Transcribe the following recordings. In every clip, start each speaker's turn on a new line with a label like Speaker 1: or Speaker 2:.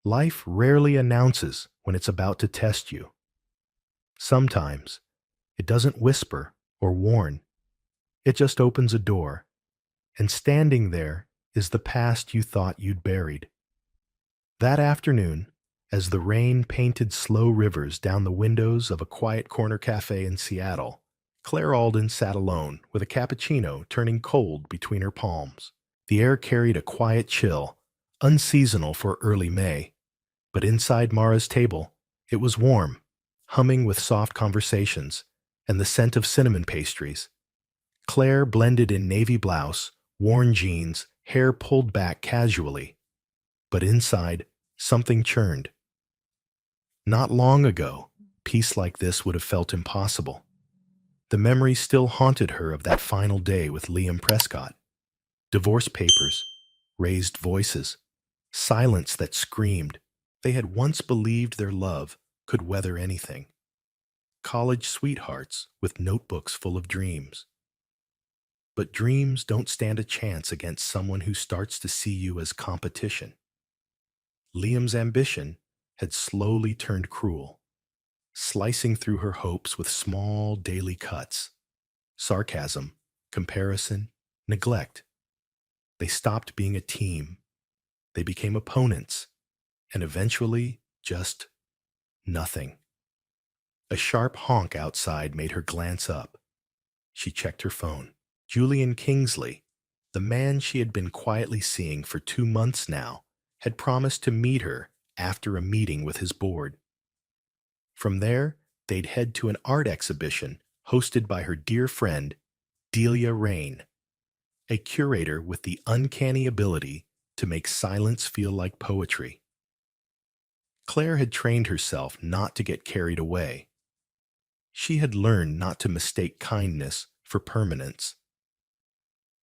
Speaker 1: Life rarely announces when it's about to test you. Sometimes it doesn't whisper or warn, it just opens a door, and standing there is the past you thought you'd buried. That afternoon, as the rain painted slow rivers down the windows of a quiet corner cafe in Seattle, Claire Alden sat alone with a cappuccino turning cold between her palms. The air carried a quiet chill, unseasonal for early May, but inside Mara's table, it was warm, humming with soft conversations and the scent of cinnamon pastries. Claire blended in navy blouse, worn jeans, hair pulled back casually. But inside, something churned. Not long ago, peace like this would have felt impossible. The memory still haunted her of that final day with Liam Prescott. Divorce papers, raised voices, silence that screamed. They had once believed their love could weather anything. College sweethearts with notebooks full of dreams. But dreams don't stand a chance against someone who starts to see you as competition. Liam's ambition had slowly turned cruel, slicing through her hopes with small daily cuts. Sarcasm, comparison, neglect. They stopped being a team. They became opponents, and eventually just nothing. A sharp honk outside made her glance up. She checked her phone. Julian Kingsley, the man she had been quietly seeing for 2 months now, had promised to meet her after a meeting with his board. From there, they'd head to an art exhibition hosted by her dear friend, Delia Rain, a curator with the uncanny ability to make silence feel like poetry. Claire had trained herself not to get carried away. She had learned not to mistake kindness for permanence.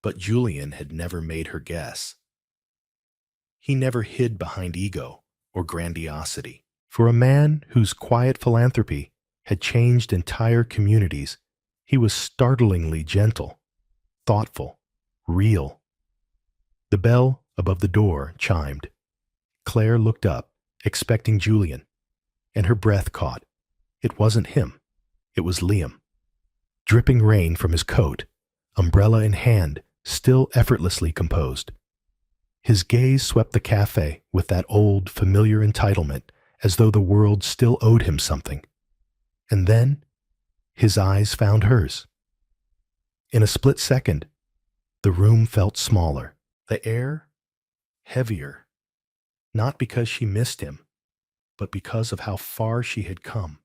Speaker 1: But Julian had never made her guess. He never hid behind ego or grandiosity. For a man whose quiet philanthropy had changed entire communities, he was startlingly gentle, thoughtful, real. The bell above the door chimed. Claire looked up, expecting Julian, and her breath caught. It wasn't him. It was Liam. Dripping rain from his coat, umbrella in hand, still effortlessly composed. His gaze swept the cafe with that old, familiar entitlement, as though the world still owed him something. And then, his eyes found hers. In a split second, the room felt smaller, the air heavier, not because she missed him, but because of how far she had come,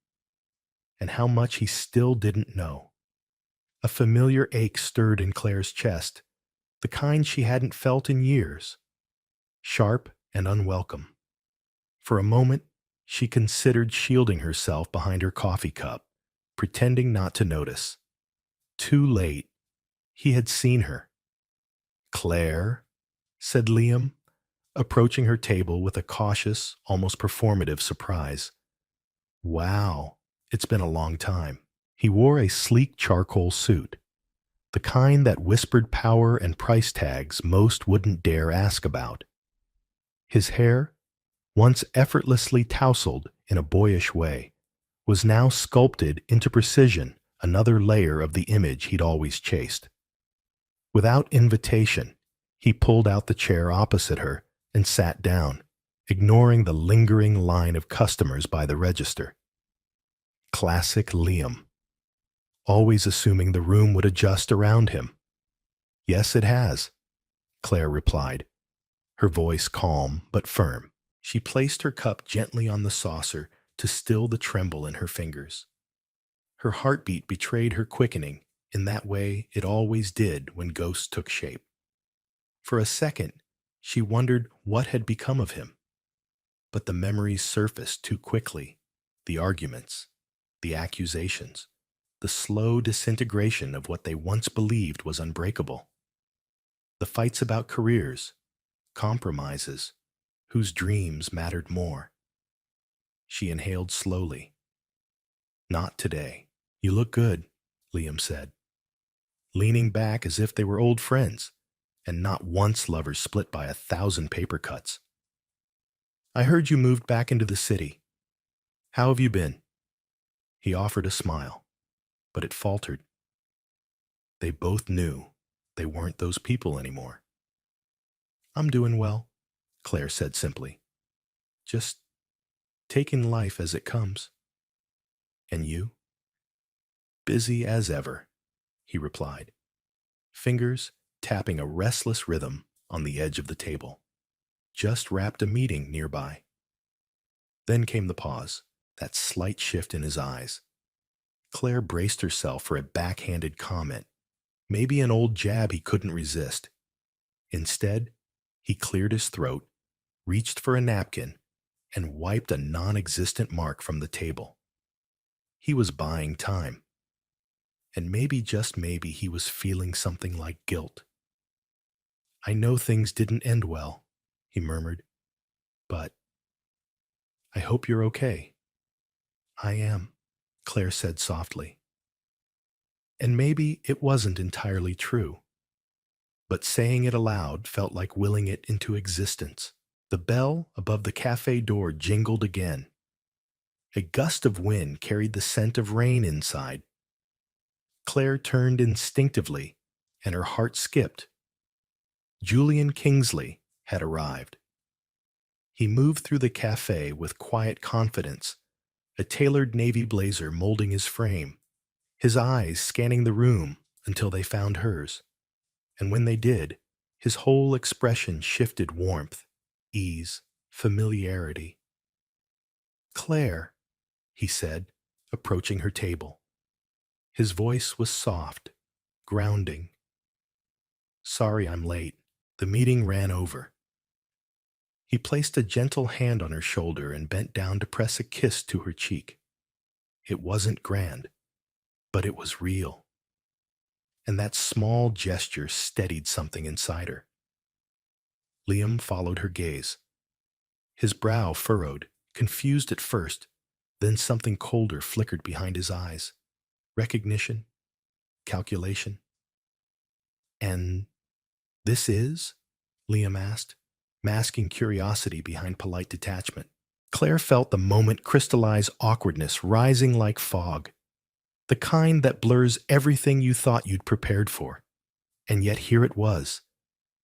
Speaker 1: and how much he still didn't know. A familiar ache stirred in Claire's chest, the kind she hadn't felt in years, sharp and unwelcome. For a moment, she considered shielding herself behind her coffee cup, pretending not to notice. Too late. He had seen her. "Claire," said Liam, approaching her table with a cautious, almost performative surprise. "Wow, it's been a long time." He wore a sleek charcoal suit, the kind that whispered power and price tags most wouldn't dare ask about. His hair, once effortlessly tousled in a boyish way, was now sculpted into precision, another layer of the image he'd always chased. Without invitation, he pulled out the chair opposite her and sat down, ignoring the lingering line of customers by the register. Classic Liam. Always assuming the room would adjust around him. "Yes, it has," Claire replied, her voice calm but firm. She placed her cup gently on the saucer to still the tremble in her fingers. Her heartbeat betrayed her quickening in that way it always did when ghosts took shape. For a second, she wondered what had become of him. But the memories surfaced too quickly. The arguments, the accusations, the slow disintegration of what they once believed was unbreakable. The fights about careers, compromises, whose dreams mattered more. She inhaled slowly. "Not today. You look good," Liam said, leaning back as if they were old friends, and not once lovers split by 1,000 paper cuts. I heard you moved back into the city. How have you been? He offered a smile, but it faltered. They both knew they weren't those people anymore. I'm doing well, Claire said simply. Just taking life as it comes. And you? Busy as ever, he replied, fingers tapping a restless rhythm on the edge of the table. Just wrapped a meeting nearby. Then came the pause, that slight shift in his eyes. Claire braced herself for a backhanded comment, maybe an old jab he couldn't resist. Instead, he cleared his throat, reached for a napkin, and wiped a non-existent mark from the table. He was buying time. And maybe, just maybe, he was feeling something like guilt. I know things didn't end well, he murmured, but I hope you're okay. I am, Claire said softly. And maybe it wasn't entirely true, but saying it aloud felt like willing it into existence. The bell above the cafe door jingled again. A gust of wind carried the scent of rain inside. Claire turned instinctively, and her heart skipped. Julian Kingsley had arrived. He moved through the cafe with quiet confidence, a tailored navy blazer molding his frame, his eyes scanning the room until they found hers. And when they did, his whole expression shifted warmth, ease, familiarity. Claire, he said, approaching her table. His voice was soft, grounding. Sorry I'm late. The meeting ran over. He placed a gentle hand on her shoulder and bent down to press a kiss to her cheek. It wasn't grand, but it was real. And that small gesture steadied something inside her. Liam followed her gaze. His brow furrowed, confused at first, then something colder flickered behind his eyes. Recognition, calculation. And this is? Liam asked, masking curiosity behind polite detachment. Claire felt the moment crystallize awkwardness rising like fog, the kind that blurs everything you thought you'd prepared for. And yet here it was,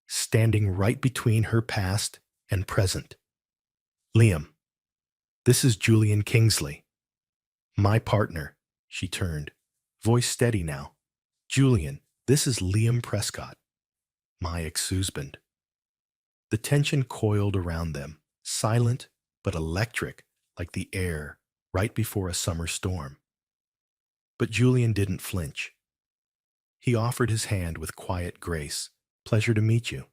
Speaker 1: standing right between her past and present. Liam, this is Julian Kingsley. My partner, she turned, voice steady now. Julian, this is Liam Prescott, my ex-husband. The tension coiled around them, silent but electric like the air right before a summer storm. But Julian didn't flinch. He offered his hand with quiet grace. Pleasure to meet you,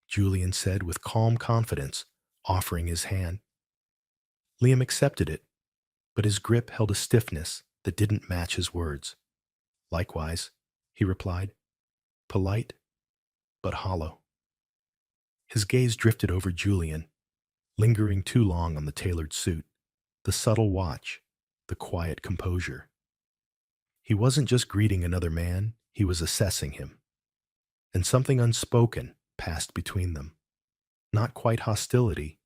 Speaker 1: Julian said with calm confidence, offering his hand. Liam accepted it, but his grip held a stiffness that didn't match his words. Likewise, he replied, polite but hollow. His gaze drifted over Julian, lingering too long on the tailored suit, the subtle watch, the quiet composure. He wasn't just greeting another man, he was assessing him. And something unspoken passed between them. Not quite hostility,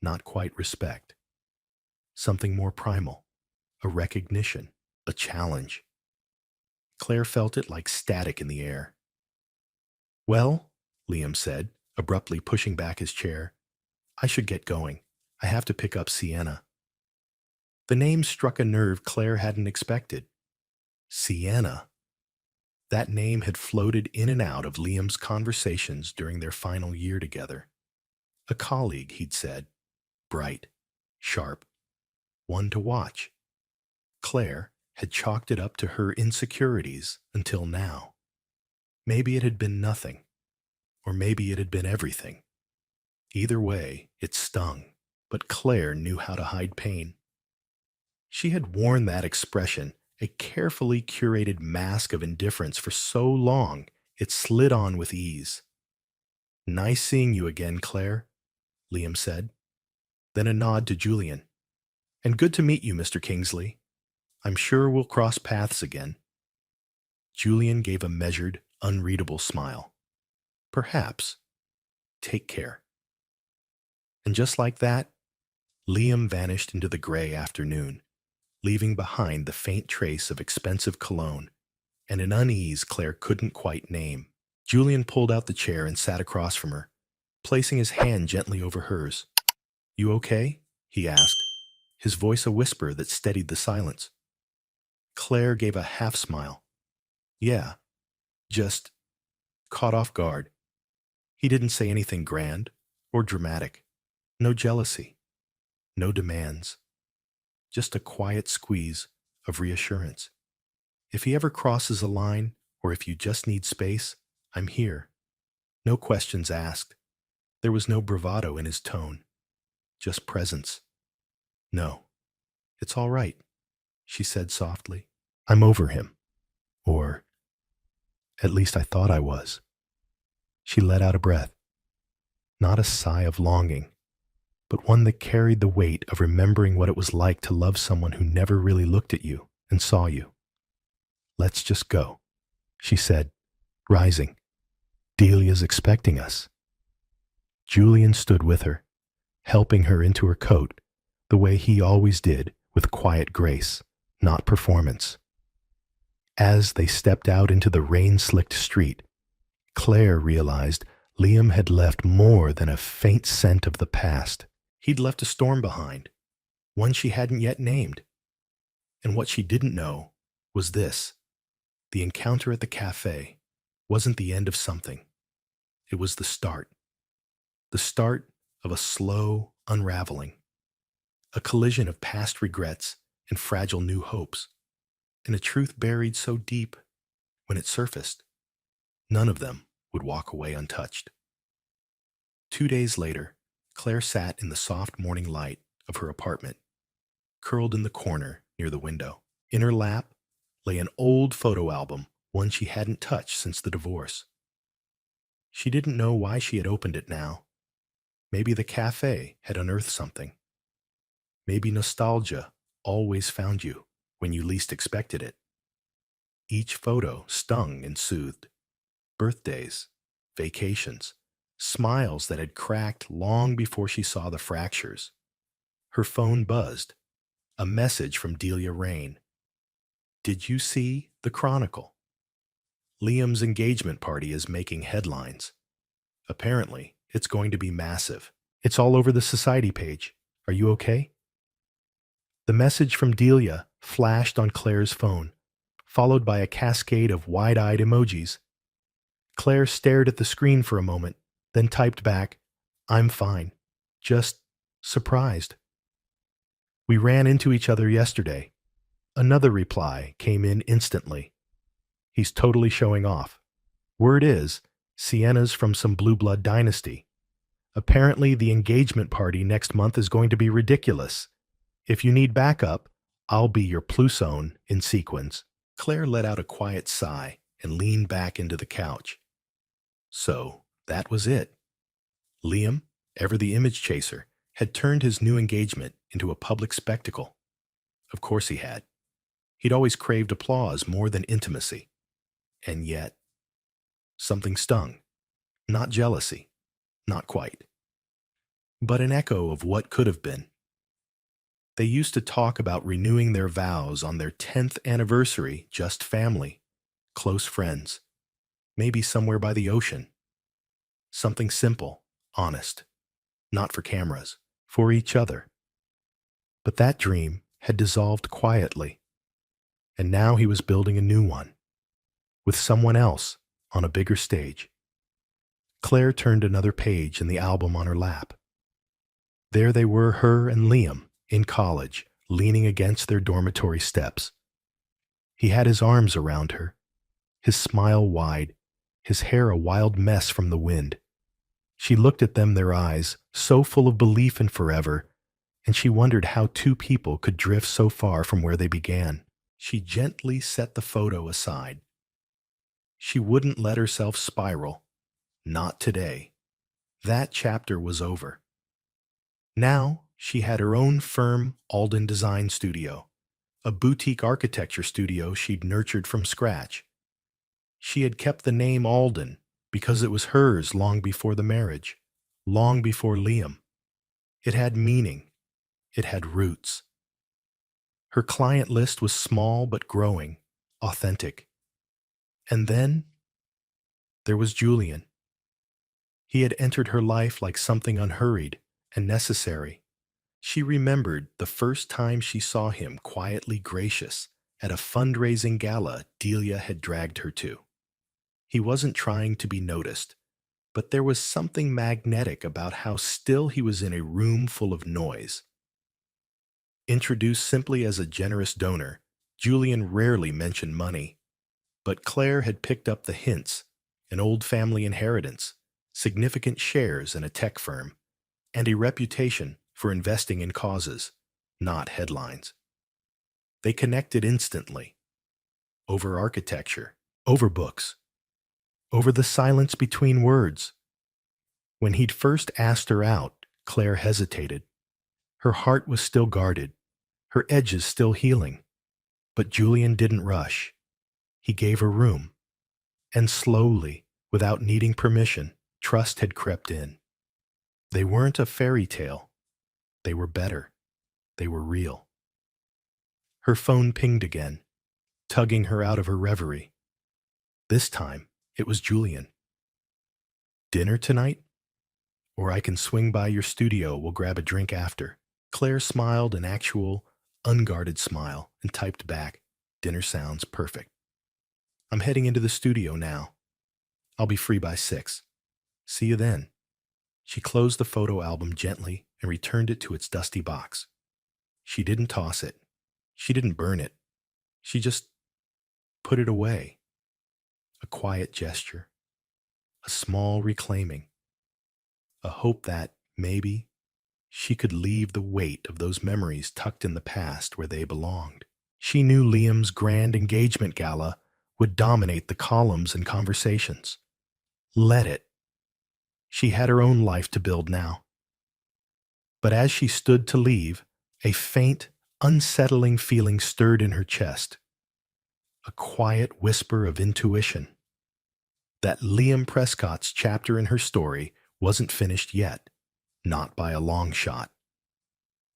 Speaker 1: not quite respect. Something more primal, a recognition, a challenge. Claire felt it like static in the air. Well, Liam said, abruptly pushing back his chair, I should get going. I have to pick up Sienna. The name struck a nerve Claire hadn't expected. Sienna. That name had floated in and out of Liam's conversations during their final year together. A colleague, he'd said, bright, sharp, one to watch. Claire had chalked it up to her insecurities until now. Maybe it had been nothing, or maybe it had been everything. Either way, it stung, but Claire knew how to hide pain. She had worn that expression, a carefully curated mask of indifference, for so long it slid on with ease. Nice seeing you again, Claire, Liam said. Then a nod to Julian. And good to meet you, Mr. Kingsley. I'm sure we'll cross paths again. Julian gave a measured, unreadable smile. Perhaps. Take care. And just like that, Liam vanished into the gray afternoon, leaving behind the faint trace of expensive cologne and an unease Claire couldn't quite name. Julian pulled out the chair and sat across from her, placing his hand gently over hers. "You okay?" he asked, his voice a whisper that steadied the silence. Claire gave a half smile. "Yeah, just caught off guard." He didn't say anything grand or dramatic. No jealousy, no demands, just a quiet squeeze of reassurance. "If he ever crosses a line, or if you just need space, I'm here." No questions asked. There was no bravado in his tone, just presence. "No, it's all right," she said softly. "I'm over him. Or at least I thought I was." She let out a breath, not a sigh of longing, but one that carried the weight of remembering what it was like to love someone who never really looked at you and saw you. "Let's just go," she said, rising. "Delia's expecting us." Julian stood with her, helping her into her coat, the way he always did, with quiet grace, not performance. As they stepped out into the rain-slicked street, Claire realized Liam had left more than a faint scent of the past. He'd left a storm behind, one she hadn't yet named. And what she didn't know was this: the encounter at the cafe wasn't the end of something. It was the start. The start of a slow unraveling, a collision of past regrets and fragile new hopes, and a truth buried so deep, when it surfaced, none of them would walk away untouched. 2 days later, Claire sat in the soft morning light of her apartment, curled in the corner near the window. In her lap lay an old photo album, one she hadn't touched since the divorce. She didn't know why she had opened it now. Maybe the cafe had unearthed something. Maybe nostalgia always found you when you least expected it. Each photo stung and soothed. Birthdays, vacations, smiles that had cracked long before she saw the fractures. Her phone buzzed. A message from Delia Rain. "Did you see the Chronicle? Liam's engagement party is making headlines. Apparently, it's going to be massive. It's all over the society page. Are you okay?" The message from Delia flashed on Claire's phone, followed by a cascade of wide-eyed emojis. Claire stared at the screen for a moment, then typed back, "I'm fine. Just surprised." "We ran into each other yesterday." Another reply came in instantly. "He's totally showing off. Word is, Sienna's from some blue blood dynasty. Apparently the engagement party next month is going to be ridiculous. If you need backup, I'll be your plusone in sequins." Claire let out a quiet sigh and leaned back into the couch. So that was it. Liam, ever the image chaser, had turned his new engagement into a public spectacle. Of course he had. He'd always craved applause more than intimacy. And yet, something stung. Not jealousy. Not quite. But an echo of what could have been. They used to talk about renewing their vows on their 10th anniversary, just family, close friends, maybe somewhere by the ocean. Something simple, honest, not for cameras, for each other. But that dream had dissolved quietly, and now he was building a new one, with someone else on a bigger stage. Claire turned another page in the album on her lap. There they were, her and Liam, in college, leaning against their dormitory steps. He had his arms around her, his smile wide, his hair a wild mess from the wind. She looked at them, their eyes so full of belief in forever, and she wondered how two people could drift so far from where they began. She gently set the photo aside. She wouldn't let herself spiral. Not today. That chapter was over. Now she had her own firm Alden design studio, a boutique architecture studio she'd nurtured from scratch. She had kept the name Alden because it was hers long before the marriage, long before Liam. It had meaning, It had roots. Her client list was small but growing, authentic. And then there was Julian. He had entered her life like something unhurried and necessary. She remembered the first time she saw him quietly gracious at a fundraising gala Delia had dragged her to. He wasn't trying to be noticed, but there was something magnetic about how still he was in a room full of noise. Introduced simply as a generous donor, Julian rarely mentioned money, but Claire had picked up the hints: an old family inheritance, significant shares in a tech firm, and a reputation for investing in causes, not headlines. They connected instantly, over architecture, over books, over the silence between words. When he'd first asked her out, Claire hesitated. Her heart was still guarded, her edges still healing. But Julian didn't rush. He gave her room. And slowly, without needing permission, trust had crept in. They weren't a fairy tale. They were better. They were real. Her phone pinged again, tugging her out of her reverie. This time, it was Julian. "Dinner tonight? Or I can swing by your studio, we'll grab a drink after." Claire smiled an actual, unguarded smile and typed back, "Dinner sounds perfect. I'm heading into the studio now. I'll be free by 6. See you then." She closed the photo album gently and returned it to its dusty box. She didn't toss it. She didn't burn it. She just put it away. A quiet gesture. A small reclaiming. A hope that, maybe, she could leave the weight of those memories tucked in the past where they belonged. She knew Liam's grand engagement gala would dominate the columns and conversations. Let it. She had her own life to build now. But as she stood to leave, a faint, unsettling feeling stirred in her chest. A quiet whisper of intuition. That Liam Prescott's chapter in her story wasn't finished yet, not by a long shot.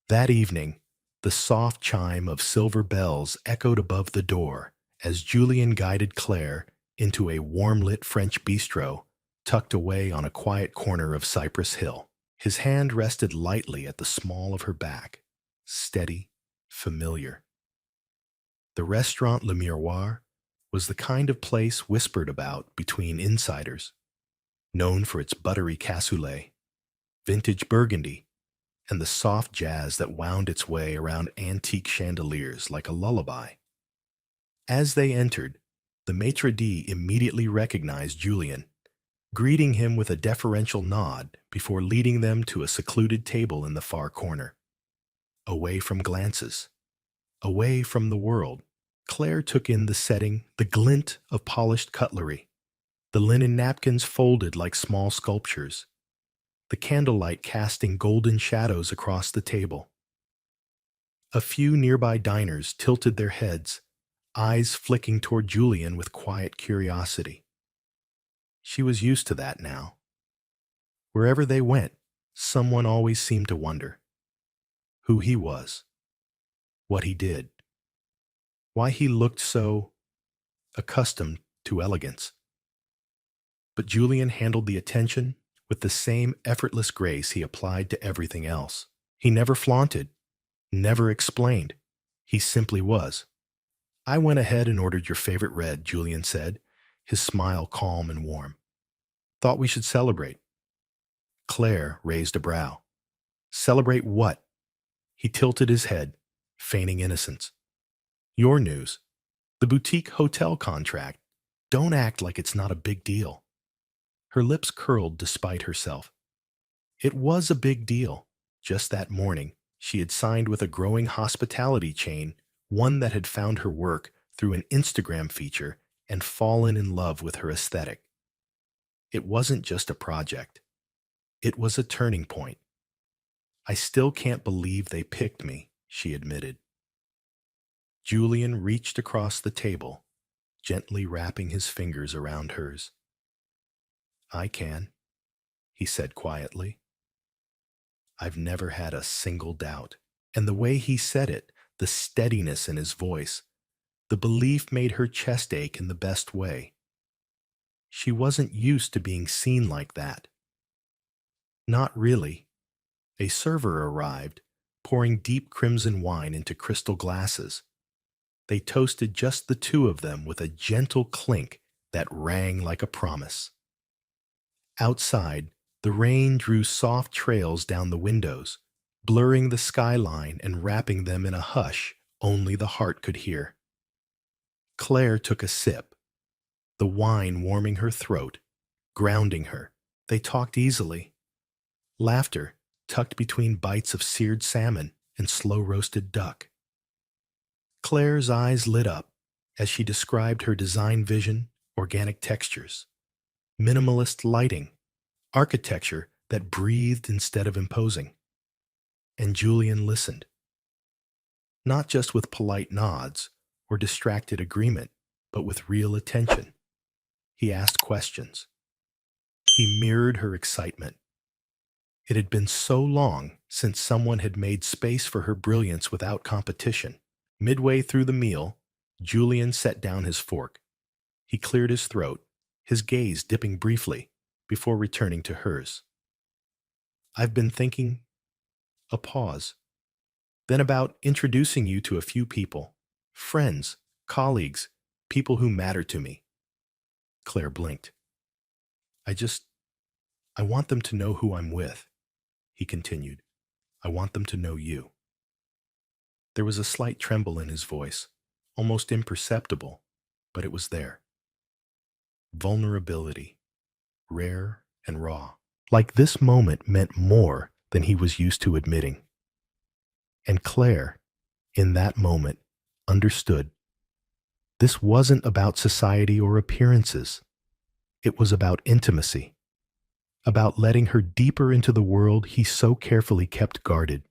Speaker 1: That evening, the soft chime of silver bells echoed above the door as Julian guided Claire into a warm-lit French bistro tucked away on a quiet corner of Cypress Hill. His hand rested lightly at the small of her back, steady, familiar. The restaurant Le Miroir was the kind of place whispered about between insiders, known for its buttery cassoulet, vintage burgundy, and the soft jazz that wound its way around antique chandeliers like a lullaby. As they entered, the maitre d' immediately recognized Julian, greeting him with a deferential nod before leading them to a secluded table in the far corner. Away from glances, away from the world, Claire took in the setting, the glint of polished cutlery, the linen napkins folded like small sculptures, the candlelight casting golden shadows across the table. A few nearby diners tilted their heads, eyes flicking toward Julian with quiet curiosity. She was used to that now. Wherever they went, someone always seemed to wonder who he was, what he did, why he looked so accustomed to elegance. But Julian handled the attention with the same effortless grace he applied to everything else. He never flaunted, never explained. He simply was. "I went ahead and ordered your favorite red," Julian said, his smile calm and warm. "Thought we should celebrate." Claire raised a brow. "Celebrate what?" He tilted his head, feigning innocence. "Your news. The boutique hotel contract. Don't act like it's not a big deal." Her lips curled despite herself. It was a big deal. Just that morning, she had signed with a growing hospitality chain, one that had found her work through an Instagram feature and fallen in love with her aesthetic. It wasn't just a project. It was a turning point. "I still can't believe they picked me," she admitted. Julian reached across the table, gently wrapping his fingers around hers. "I can," he said quietly. "I've never had a single doubt." And the way he said it, the steadiness in his voice, the belief made her chest ache in the best way. She wasn't used to being seen like that. Not really. A server arrived, pouring deep crimson wine into crystal glasses. They toasted just the two of them with a gentle clink that rang like a promise. Outside, the rain drew soft trails down the windows, blurring the skyline and wrapping them in a hush only the heart could hear. Claire took a sip, the wine warming her throat, grounding her. They talked easily. Laughter tucked between bites of seared salmon and slow-roasted duck. Claire's eyes lit up as she described her design vision, organic textures, minimalist lighting, architecture that breathed instead of imposing. And Julian listened. Not just with polite nods or distracted agreement, but with real attention. He asked questions. He mirrored her excitement. It had been so long since someone had made space for her brilliance without competition. Midway through the meal, Julian set down his fork. He cleared his throat, his gaze dipping briefly before returning to hers. "I've been thinking," a pause, "then about introducing you to a few people, friends, colleagues, people who matter to me." Claire blinked. I want them to know who I'm with," he continued. "I want them to know you." There was a slight tremble in his voice, almost imperceptible, but it was there. Vulnerability, rare and raw. Like this moment meant more than he was used to admitting. And Claire, in that moment, understood. This wasn't about society or appearances. It was about intimacy, about letting her deeper into the world he so carefully kept guarded.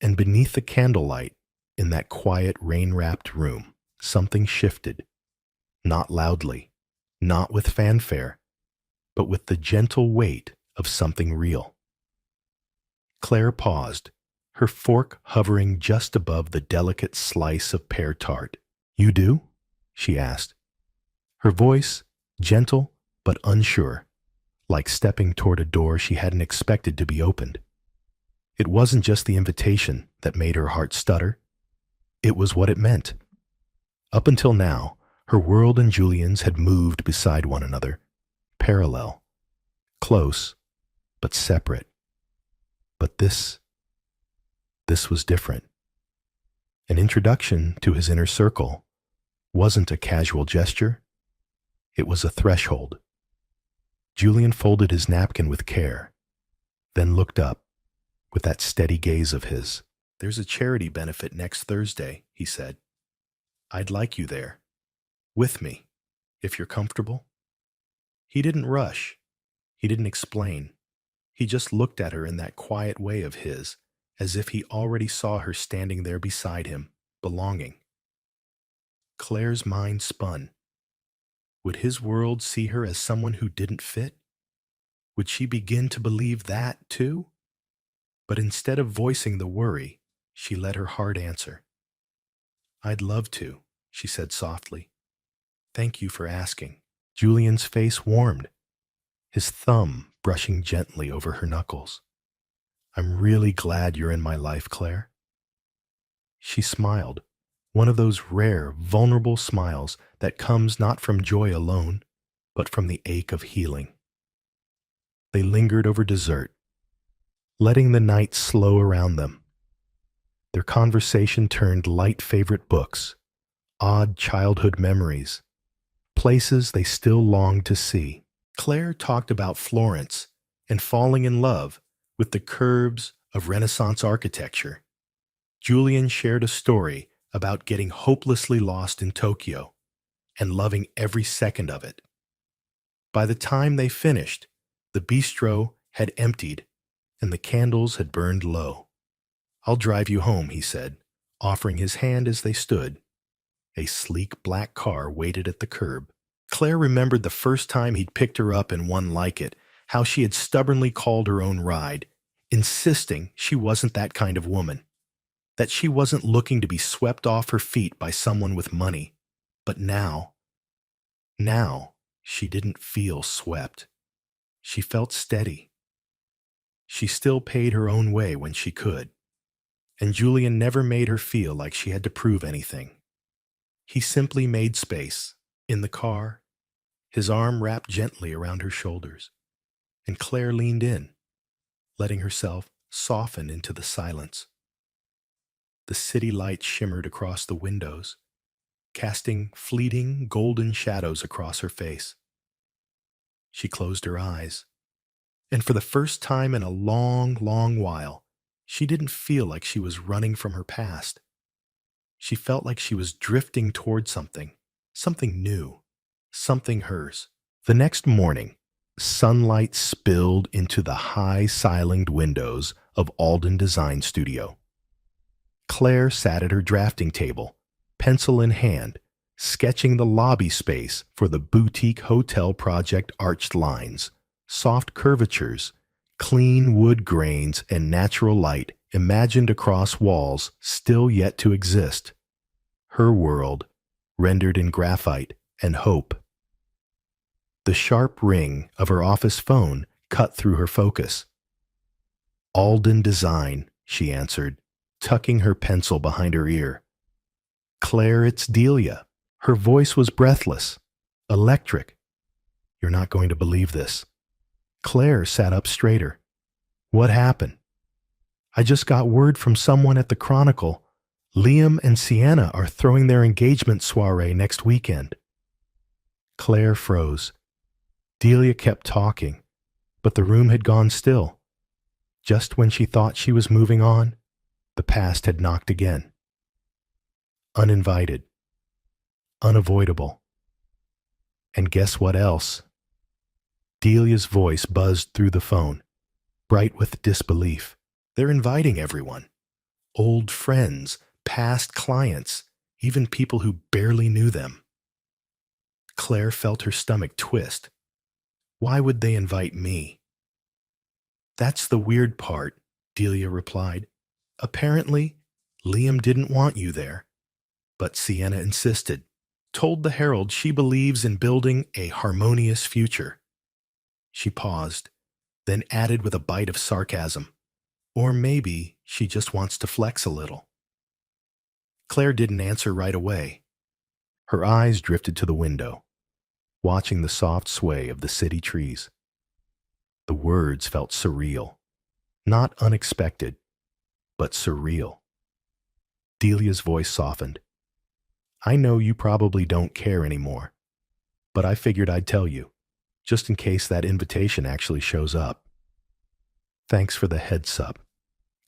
Speaker 1: And beneath the candlelight, in that quiet, rain-wrapped room, something shifted. Not loudly, not with fanfare, but with the gentle weight of something real. Claire paused, her fork hovering just above the delicate slice of pear tart. "You do?" she asked. Her voice, gentle but unsure, like stepping toward a door she hadn't expected to be opened. It wasn't just the invitation that made her heart stutter. It was what it meant. Up until now, her world and Julian's had moved beside one another, parallel, close, but separate. But this was different. An introduction to his inner circle wasn't a casual gesture. It was a threshold. Julian folded his napkin with care, then looked up with that steady gaze of his. "There's a charity benefit next Thursday," he said. "I'd like you there. With me, if you're comfortable." He didn't rush. He didn't explain. He just looked at her in that quiet way of his, as if he already saw her standing there beside him, belonging. Claire's mind spun. Would his world see her as someone who didn't fit? Would she begin to believe that, too? But instead of voicing the worry, she let her heart answer. "I'd love to," she said softly. "Thank you for asking." Julian's face warmed, his thumb brushing gently over her knuckles. "I'm really glad you're in my life, Claire." She smiled, one of those rare, vulnerable smiles that comes not from joy alone, but from the ache of healing. They lingered over dessert, letting the night slow around them. Their conversation turned light favorite books, odd childhood memories, places they still longed to see. Claire talked about Florence and falling in love with the curves of Renaissance architecture. Julian shared a story about getting hopelessly lost in Tokyo and loving every second of it. By the time they finished, the bistro had emptied and the candles had burned low. "I'll drive you home," he said, offering his hand as they stood. A sleek black car waited at the curb. Claire remembered the first time he'd picked her up in one like it, how she had stubbornly called her own ride, insisting she wasn't that kind of woman. that she wasn't looking to be swept off her feet by someone with money. But now, she didn't feel swept. She felt steady. She still paid her own way when she could, and Julian never made her feel like she had to prove anything. He simply made space, in the car, his arm wrapped gently around her shoulders, and Claire leaned in, letting herself soften into the silence. The city lights shimmered across the windows, casting fleeting golden shadows across her face. She closed her eyes, and for the first time in a long, long while, she didn't feel like she was running from her past. She felt like she was drifting toward something new, something hers. The next morning, sunlight spilled into the high-ceilinged windows of Alden Design Studio. Claire sat at her drafting table, pencil in hand, sketching the lobby space for the boutique hotel project. Arched lines, soft curvatures, clean wood grains, and natural light imagined across walls still yet to exist. Her world, rendered in graphite and hope. The sharp ring of her office phone cut through her focus. "Alden Design," she answered, tucking her pencil behind her ear. "Claire, it's Delia." Her voice was breathless, electric. "You're not going to believe this." Claire sat up straighter. "What happened?" "I just got word from someone at the Chronicle. Liam and Sienna are throwing their engagement soiree next weekend." Claire froze. Delia kept talking, but the room had gone still. Just when she thought she was moving on, the past had knocked again. Uninvited. Unavoidable. And guess what else? Delia's voice buzzed through the phone, bright with disbelief. "They're inviting everyone. Old friends, past clients, even people who barely knew them." Claire felt her stomach twist. "Why would they invite me?" "That's the weird part," Delia replied. "Apparently, Liam didn't want you there. But Sienna insisted, told the Herald she believes in building a harmonious future." She paused, then added with a bite of sarcasm, "Or maybe she just wants to flex a little." Claire didn't answer right away. Her eyes drifted to the window, watching the soft sway of the city trees. The words felt surreal, not unexpected, but surreal. Delia's voice softened. "I know you probably don't care anymore, but I figured I'd tell you, just in case that invitation actually shows up." "Thanks for the heads up,"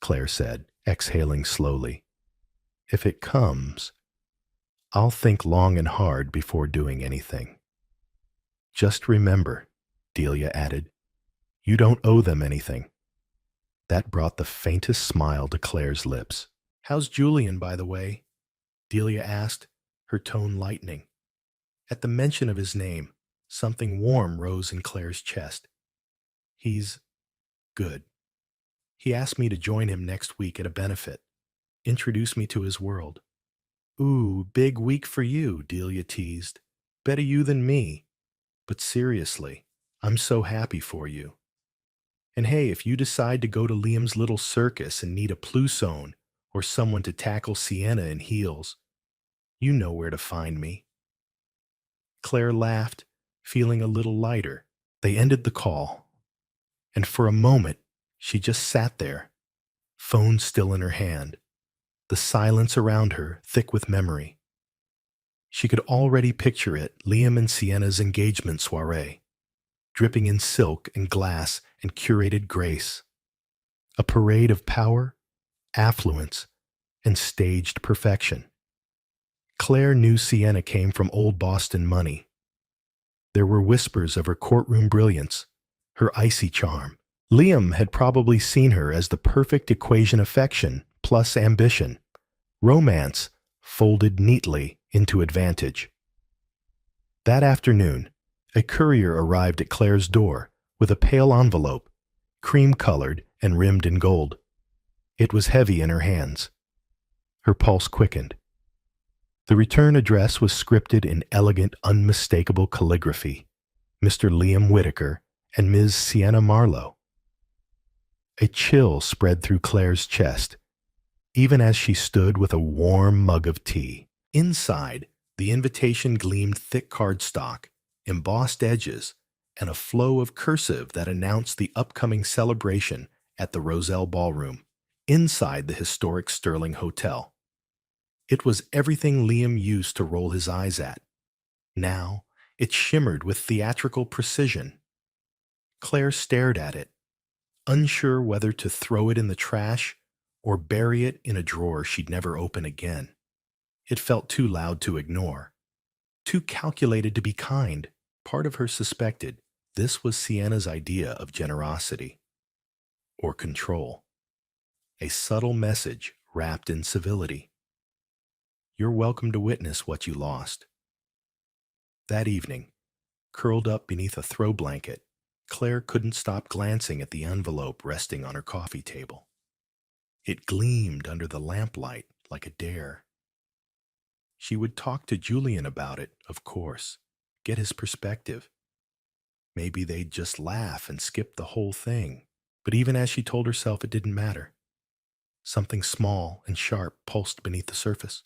Speaker 1: Claire said, exhaling slowly. "If it comes, I'll think long and hard before doing anything." "Just remember," Delia added, "you don't owe them anything." That brought the faintest smile to Claire's lips. "How's Julian, by the way?" Delia asked, her tone lightening. At the mention of his name, something warm rose in Claire's chest. "He's good. He asked me to join him next week at a benefit, introduce me to his world." "Ooh, big week for you," Delia teased. "Better you than me. But seriously, I'm so happy for you. And hey, if you decide to go to Liam's little circus and need a plusone or someone to tackle Sienna in heels, you know where to find me." Claire laughed, feeling a little lighter. They ended the call, and for a moment, she just sat there, phone still in her hand, the silence around her thick with memory. She could already picture it, Liam and Sienna's engagement soiree, dripping in silk and glass and curated grace. A parade of power, affluence, and staged perfection. Claire knew Sienna came from old Boston money. There were whispers of her courtroom brilliance, her icy charm. Liam had probably seen her as the perfect equation: affection plus ambition, romance folded neatly into advantage. That afternoon, a courier arrived at Claire's door with a pale envelope, cream-colored and rimmed in gold. It was heavy in her hands. Her pulse quickened. The return address was scripted in elegant, unmistakable calligraphy. Mr. Liam Whitaker and Ms. Sienna Marlowe. A chill spread through Claire's chest, even as she stood with a warm mug of tea. Inside, the invitation gleamed thick cardstock, embossed edges, and a flow of cursive that announced the upcoming celebration at the Roselle Ballroom, inside the historic Sterling Hotel. It was everything Liam used to roll his eyes at. Now, it shimmered with theatrical precision. Claire stared at it, unsure whether to throw it in the trash or bury it in a drawer she'd never open again. It felt too loud to ignore, too calculated to be kind. Part of her suspected this was Sienna's idea of generosity or control, a subtle message wrapped in civility. You're welcome to witness what you lost. That evening, curled up beneath a throw blanket, Claire couldn't stop glancing at the envelope resting on her coffee table. It gleamed under the lamplight like a dare. She would talk to Julian about it, of course, get his perspective. Maybe they'd just laugh and skip the whole thing. But even as she told herself, it didn't matter. Something small and sharp pulsed beneath the surface.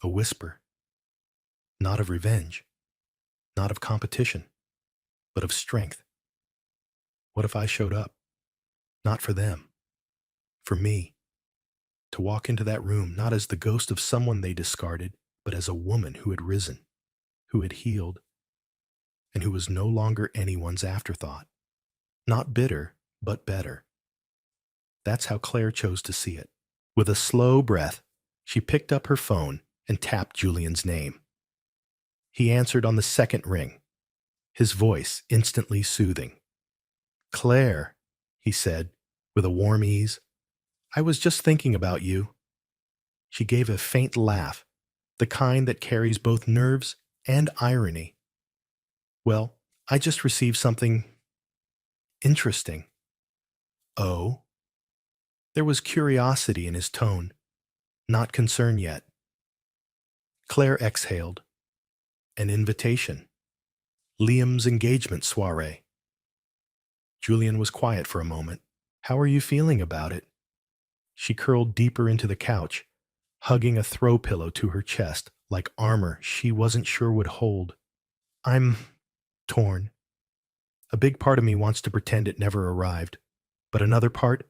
Speaker 1: A whisper. Not of revenge, not of competition, but of strength. What if I showed up? Not for them, for me. To walk into that room not as the ghost of someone they discarded, but as a woman who had risen, who had healed, and who was no longer anyone's afterthought. Not bitter, but better. That's how Claire chose to see it. With a slow breath, she picked up her phone and tapped Julian's name. He answered on the second ring, his voice instantly soothing. "Claire," he said, with a warm ease, "I was just thinking about you." She gave a faint laugh, the kind that carries both nerves and irony. "Well, I just received something interesting." "Oh?" There was curiosity in his tone, not concern yet. Claire exhaled. An invitation. Liam's engagement soiree. Julian was quiet for a moment. "How are you feeling about it?" She curled deeper into the couch, hugging a throw pillow to her chest like armor she wasn't sure would hold. "I'm torn. A big part of me wants to pretend it never arrived, but another part—"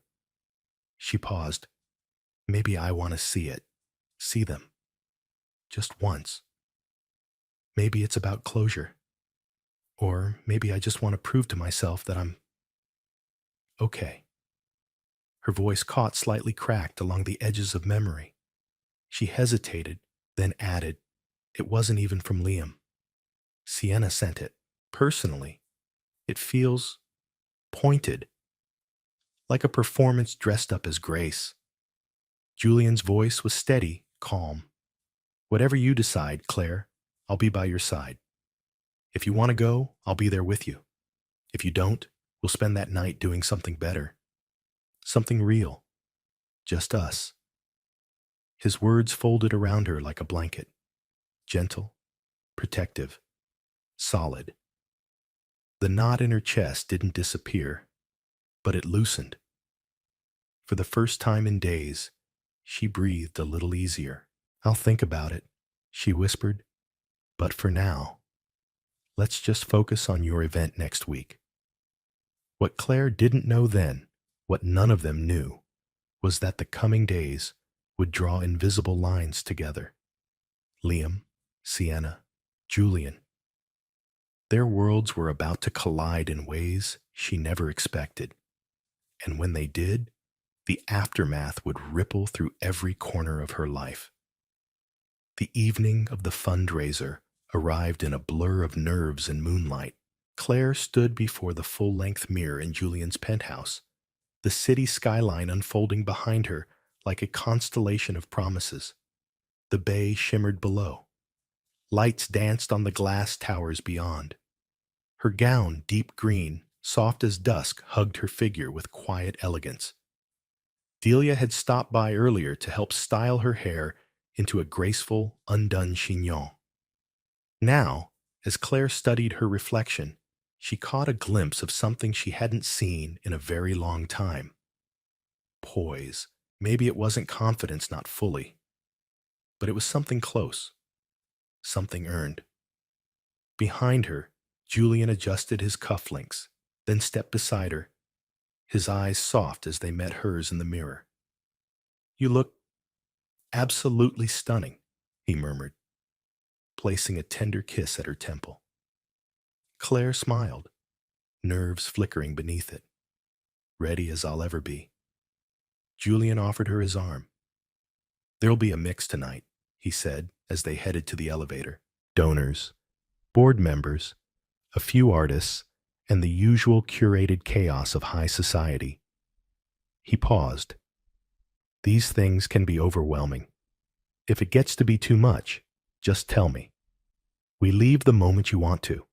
Speaker 1: She paused. "Maybe I want to see it. See them. Just once. Maybe it's about closure. Or maybe I just want to prove to myself that I'm okay." Her voice caught slightly cracked along the edges of memory. She hesitated, then added, "It wasn't even from Liam. Sienna sent it. Personally. It feels pointed. Like a performance dressed up as grace." Julian's voice was steady, calm. "Whatever you decide, Claire, I'll be by your side. If you want to go, I'll be there with you. If you don't, we'll spend that night doing something better. Something real. Just us." His words folded around her like a blanket. Gentle, protective, solid. The knot in her chest didn't disappear, but it loosened. For the first time in days, she breathed a little easier. "I'll think about it," she whispered. "But for now, let's just focus on your event next week." What Claire didn't know then, what none of them knew, was that the coming days would draw invisible lines together. Liam, Sienna, Julian. Their worlds were about to collide in ways she never expected. And when they did, the aftermath would ripple through every corner of her life. The evening of the fundraiser arrived in a blur of nerves and moonlight. Claire stood before the full-length mirror in Julian's penthouse, the city skyline unfolding behind her like a constellation of promises. The bay shimmered below. Lights danced on the glass towers beyond. Her gown, deep green, soft as dusk, hugged her figure with quiet elegance. Delia had stopped by earlier to help style her hair into a graceful, undone chignon. Now, as Claire studied her reflection, she caught a glimpse of something she hadn't seen in a very long time. Poise. Maybe it wasn't confidence, not fully, but it was something close, something earned. Behind her, Julian adjusted his cufflinks, then stepped beside her, his eyes soft as they met hers in the mirror. "You look absolutely stunning," he murmured, placing a tender kiss at her temple. Claire smiled, nerves flickering beneath it. "Ready as I'll ever be." Julian offered her his arm. "There'll be a mix tonight," he said as they headed to the elevator. "Donors, board members, a few artists, and the usual curated chaos of high society." He paused. "These things can be overwhelming. If it gets to be too much, just tell me. We leave the moment you want to."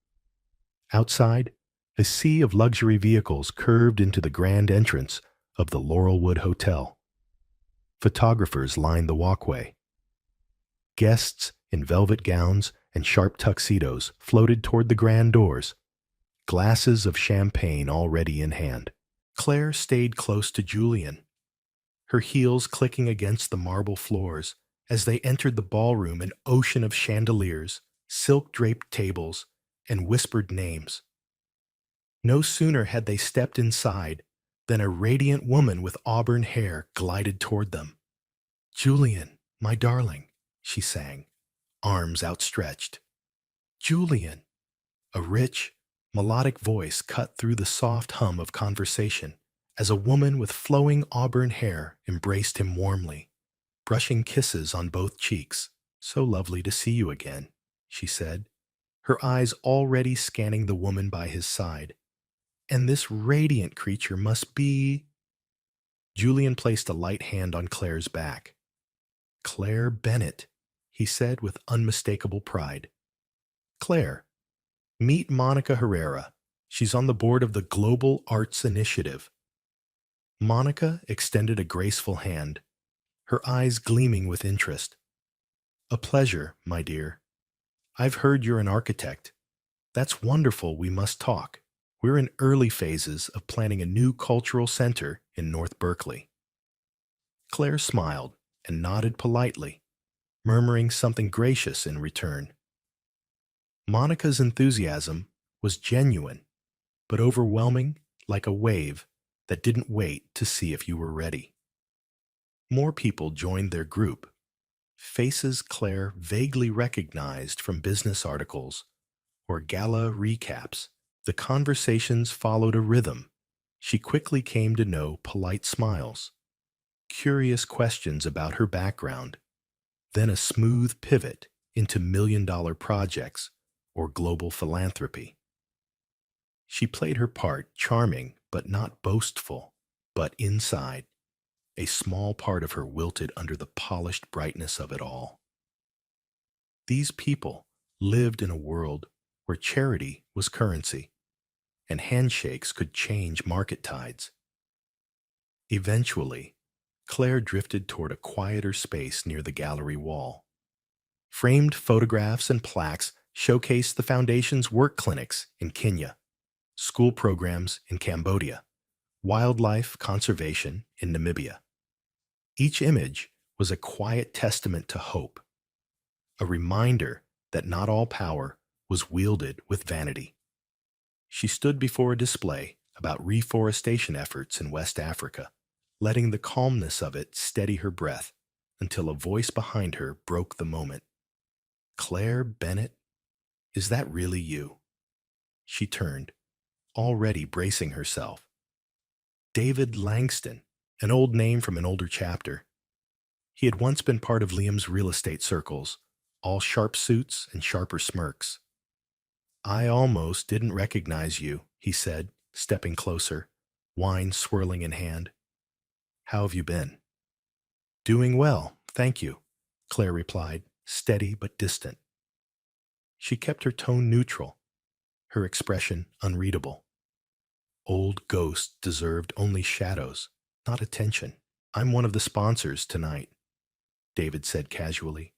Speaker 1: Outside, a sea of luxury vehicles curved into the grand entrance of the Laurelwood Hotel. Photographers lined the walkway. Guests in velvet gowns and sharp tuxedos floated toward the grand doors, glasses of champagne already in hand. Claire stayed close to Julian, her heels clicking against the marble floors as they entered the ballroom, an ocean of chandeliers, silk-draped tables, and whispered names. No sooner had they stepped inside than a radiant woman with auburn hair glided toward them. "Julian, my darling," she sang, arms outstretched. "Julian!" A rich, melodic voice cut through the soft hum of conversation as a woman with flowing auburn hair embraced him warmly, brushing kisses on both cheeks. "So lovely to see you again," she said, her eyes already scanning the woman by his side. "And this radiant creature must be—" Julian placed a light hand on Claire's back. "Claire Bennett," he said with unmistakable pride. "Claire, meet Monica Herrera. She's on the board of the Global Arts Initiative." Monica extended a graceful hand, her eyes gleaming with interest. "A pleasure, my dear. I've heard you're an architect. That's wonderful. We must talk. We're in early phases of planning a new cultural center in North Berkeley." Claire smiled and nodded politely, murmuring something gracious in return. Monica's enthusiasm was genuine, but overwhelming, like a wave that didn't wait to see if you were ready. More people joined their group, faces Claire vaguely recognized from business articles or gala recaps. The conversations followed a rhythm. She quickly came to know polite smiles, curious questions about her background, then a smooth pivot into million-dollar projects or global philanthropy. She played her part, charming but not boastful, but inside, a small part of her wilted under the polished brightness of it all. These people lived in a world where charity was currency, and handshakes could change market tides. Eventually, Claire drifted toward a quieter space near the gallery wall. Framed photographs and plaques showcased the foundation's work clinics in Kenya, school programs in Cambodia, wildlife conservation in Namibia. Each image was a quiet testament to hope, a reminder that not all power was wielded with vanity. She stood before a display about reforestation efforts in West Africa, letting the calmness of it steady her breath until a voice behind her broke the moment. "Claire Bennett, is that really you?" She turned, already bracing herself. David Langston, an old name from an older chapter. He had once been part of Liam's real estate circles, all sharp suits and sharper smirks. "I almost didn't recognize you," he said, stepping closer, wine swirling in hand. "How have you been?" "Doing well, thank you," Claire replied, steady but distant. She kept her tone neutral, her expression unreadable. Old ghosts deserved only shadows, not attention. I'm one of the sponsors tonight, David said casually,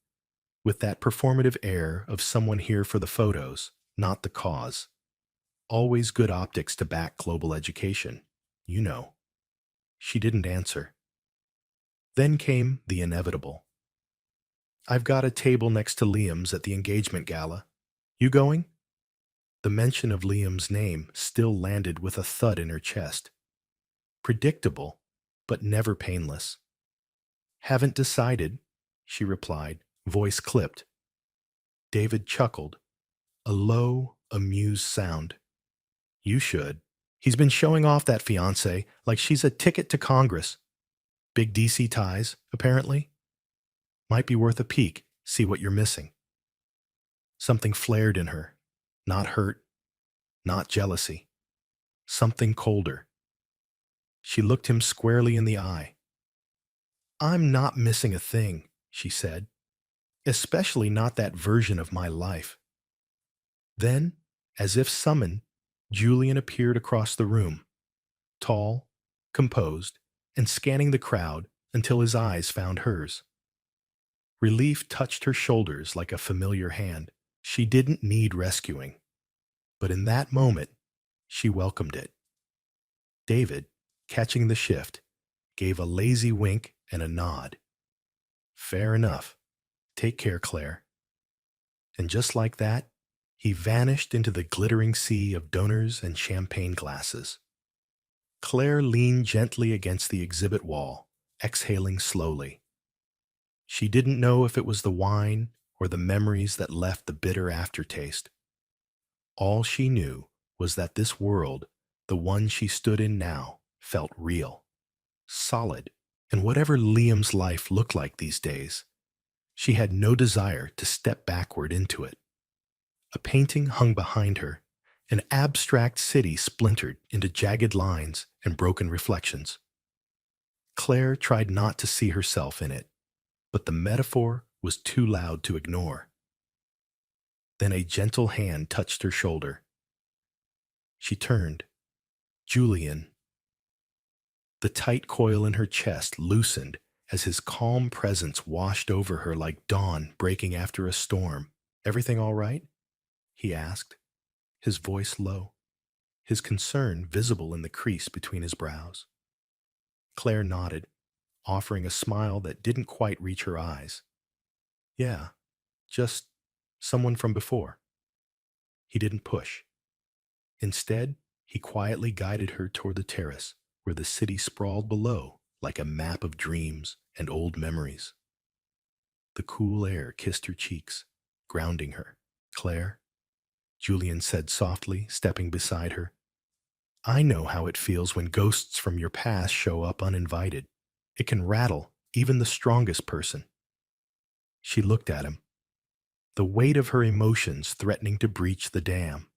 Speaker 1: with that performative air of someone here for the photos, not the cause. Always good optics to back global education, you know. She didn't answer. Then came the inevitable. I've got a table next to Liam's at the engagement gala. You going? The mention of Liam's name still landed with a thud in her chest. Predictable, but never painless. Haven't decided, she replied, voice clipped. David chuckled, a low, amused sound. You should. He's been showing off that fiancee like she's a ticket to Congress. Big DC ties, apparently. Might be worth a peek, see what you're missing. Something flared in her. Not hurt, not jealousy. Something colder. She looked him squarely in the eye. I'm not missing a thing, she said. Especially not that version of my life. Then, as if summoned, Julian appeared across the room, tall, composed, and scanning the crowd until his eyes found hers. Relief touched her shoulders like a familiar hand. She didn't need rescuing. But in that moment, she welcomed it. David, catching the shift, gave a lazy wink and a nod. Fair enough. Take care, Claire. And just like that, he vanished into the glittering sea of donors and champagne glasses. Claire leaned gently against the exhibit wall, exhaling slowly. She didn't know if it was the wine or the memories that left the bitter aftertaste. All she knew was that this world, the one she stood in now, felt real, solid, and whatever Liam's life looked like these days, she had no desire to step backward into it. A painting hung behind her, an abstract city splintered into jagged lines and broken reflections. Claire tried not to see herself in it, but the metaphor was too loud to ignore. Then a gentle hand touched her shoulder. She turned. Julian. The tight coil in her chest loosened as his calm presence washed over her like dawn breaking after a storm. Everything all right? He asked, his voice low, his concern visible in the crease between his brows. Claire nodded, offering a smile that didn't quite reach her eyes. Yeah, just someone from before. He didn't push. Instead, he quietly guided her toward the terrace, where the city sprawled below like a map of dreams and old memories. The cool air kissed her cheeks, grounding her. Claire, Julian said softly, stepping beside her. I know how it feels when ghosts from your past show up uninvited. It can rattle even the strongest person. She looked at him, the weight of her emotions threatening to breach the dam.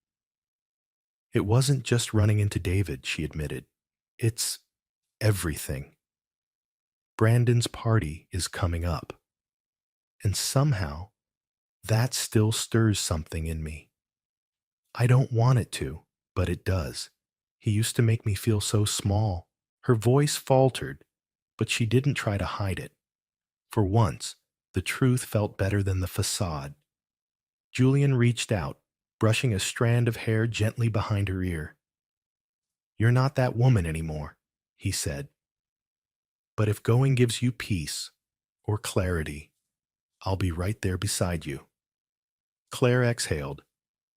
Speaker 1: It wasn't just running into David, she admitted. It's everything. Brandon's party is coming up. And somehow, that still stirs something in me. I don't want it to, but it does. He used to make me feel so small. Her voice faltered, but she didn't try to hide it. For once, the truth felt better than the facade. Julian reached out, brushing a strand of hair gently behind her ear. You're not that woman anymore, he said. But if going gives you peace or clarity, I'll be right there beside you. Claire exhaled,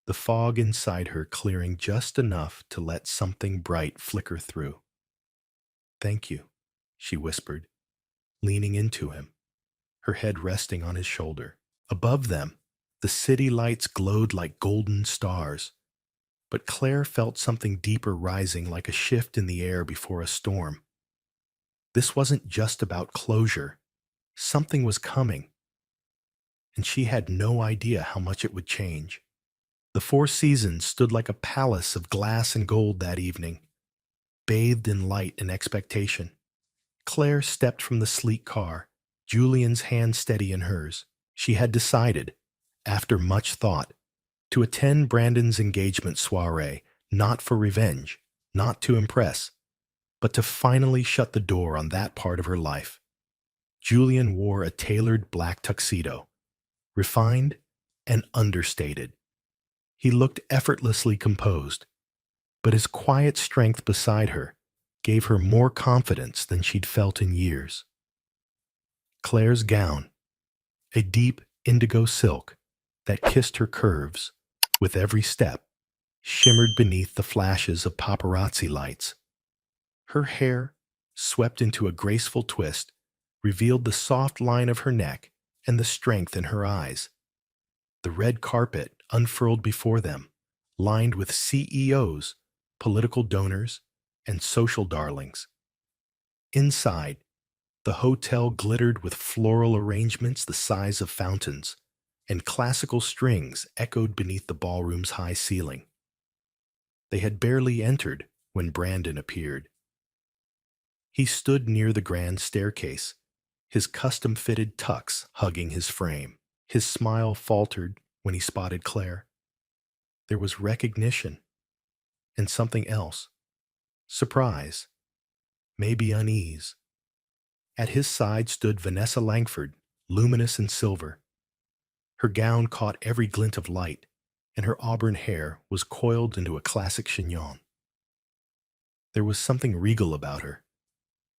Speaker 1: the fog inside her clearing just enough to let something bright flicker through. Thank you, she whispered, leaning into him, her head resting on his shoulder. Above them, the city lights glowed like golden stars, but Claire felt something deeper rising like a shift in the air before a storm. This wasn't just about closure. Something was coming, and she had no idea how much it would change. The Four Seasons stood like a palace of glass and gold that evening, bathed in light and expectation. Claire stepped from the sleek car, Julian's hand steady in hers. She had decided, after much thought, to attend Brandon's engagement soiree, not for revenge, not to impress, but to finally shut the door on that part of her life. Julian wore a tailored black tuxedo, refined and understated. He looked effortlessly composed, but his quiet strength beside her gave her more confidence than she'd felt in years. Claire's gown, a deep indigo silk that kissed her curves with every step, shimmered beneath the flashes of paparazzi lights. Her hair, swept into a graceful twist, revealed the soft line of her neck and the strength in her eyes. The red carpet unfurled before them, lined with CEOs, political donors, and social darlings. Inside, the hotel glittered with floral arrangements the size of fountains, and classical strings echoed beneath the ballroom's high ceiling. They had barely entered when Brandon appeared. He stood near the grand staircase, his custom-fitted tux hugging his frame. His smile faltered when he spotted Claire. There was recognition and something else. Surprise, maybe unease. At his side stood Vanessa Langford, luminous in silver. Her gown caught every glint of light, and her auburn hair was coiled into a classic chignon. There was something regal about her,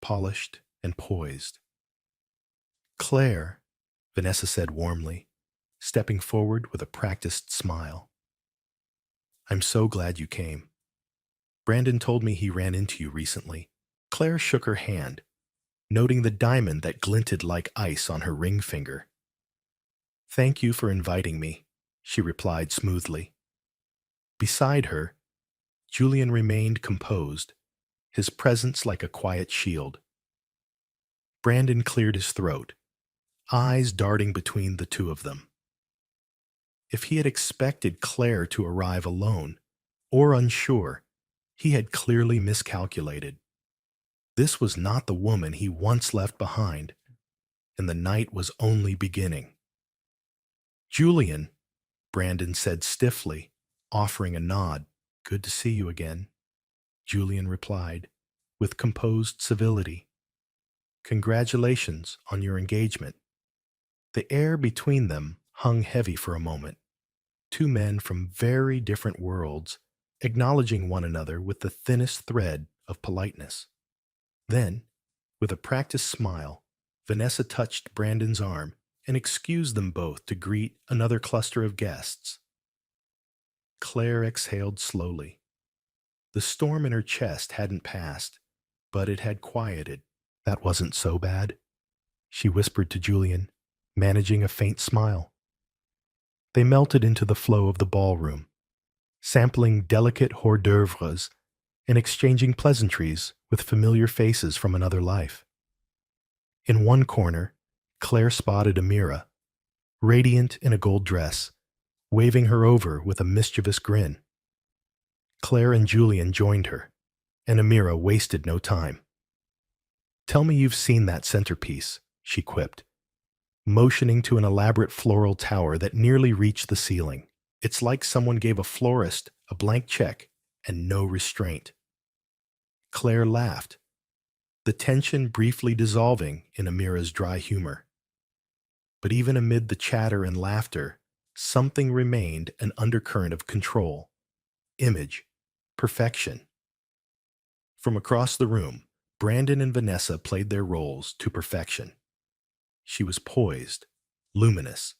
Speaker 1: polished and poised. "Claire," Vanessa said warmly, stepping forward with a practiced smile. "I'm so glad you came. Brandon told me he ran into you recently." Claire shook her hand, noting the diamond that glinted like ice on her ring finger. "Thank you for inviting me," she replied smoothly. Beside her, Julian remained composed, his presence like a quiet shield. Brandon cleared his throat, eyes darting between the two of them. If he had expected Claire to arrive alone, or unsure, he had clearly miscalculated. This was not the woman he once left behind, and the night was only beginning. "Julian," Brandon said stiffly, offering a nod. "Good to see you again," Julian replied, with composed civility. "Congratulations on your engagement." The air between them hung heavy for a moment, two men from very different worlds acknowledging one another with the thinnest thread of politeness. Then, with a practiced smile, Vanessa touched Brandon's arm and excused them both to greet another cluster of guests. Claire exhaled slowly. The storm in her chest hadn't passed, but it had quieted. "That wasn't so bad," she whispered to Julian, managing a faint smile. They melted into the flow of the ballroom, sampling delicate hors d'oeuvres and exchanging pleasantries with familiar faces from another life. In one corner, Claire spotted Amira, radiant in a gold dress, waving her over with a mischievous grin. Claire and Julian joined her, and Amira wasted no time. "Tell me you've seen that centerpiece," she quipped, motioning to an elaborate floral tower that nearly reached the ceiling. "It's like someone gave a florist a blank check and no restraint." Claire laughed, the tension briefly dissolving in Amira's dry humor. But even amid the chatter and laughter, something remained, an undercurrent of control, image, perfection. From across the room, Brandon and Vanessa played their roles to perfection. She was poised, luminous.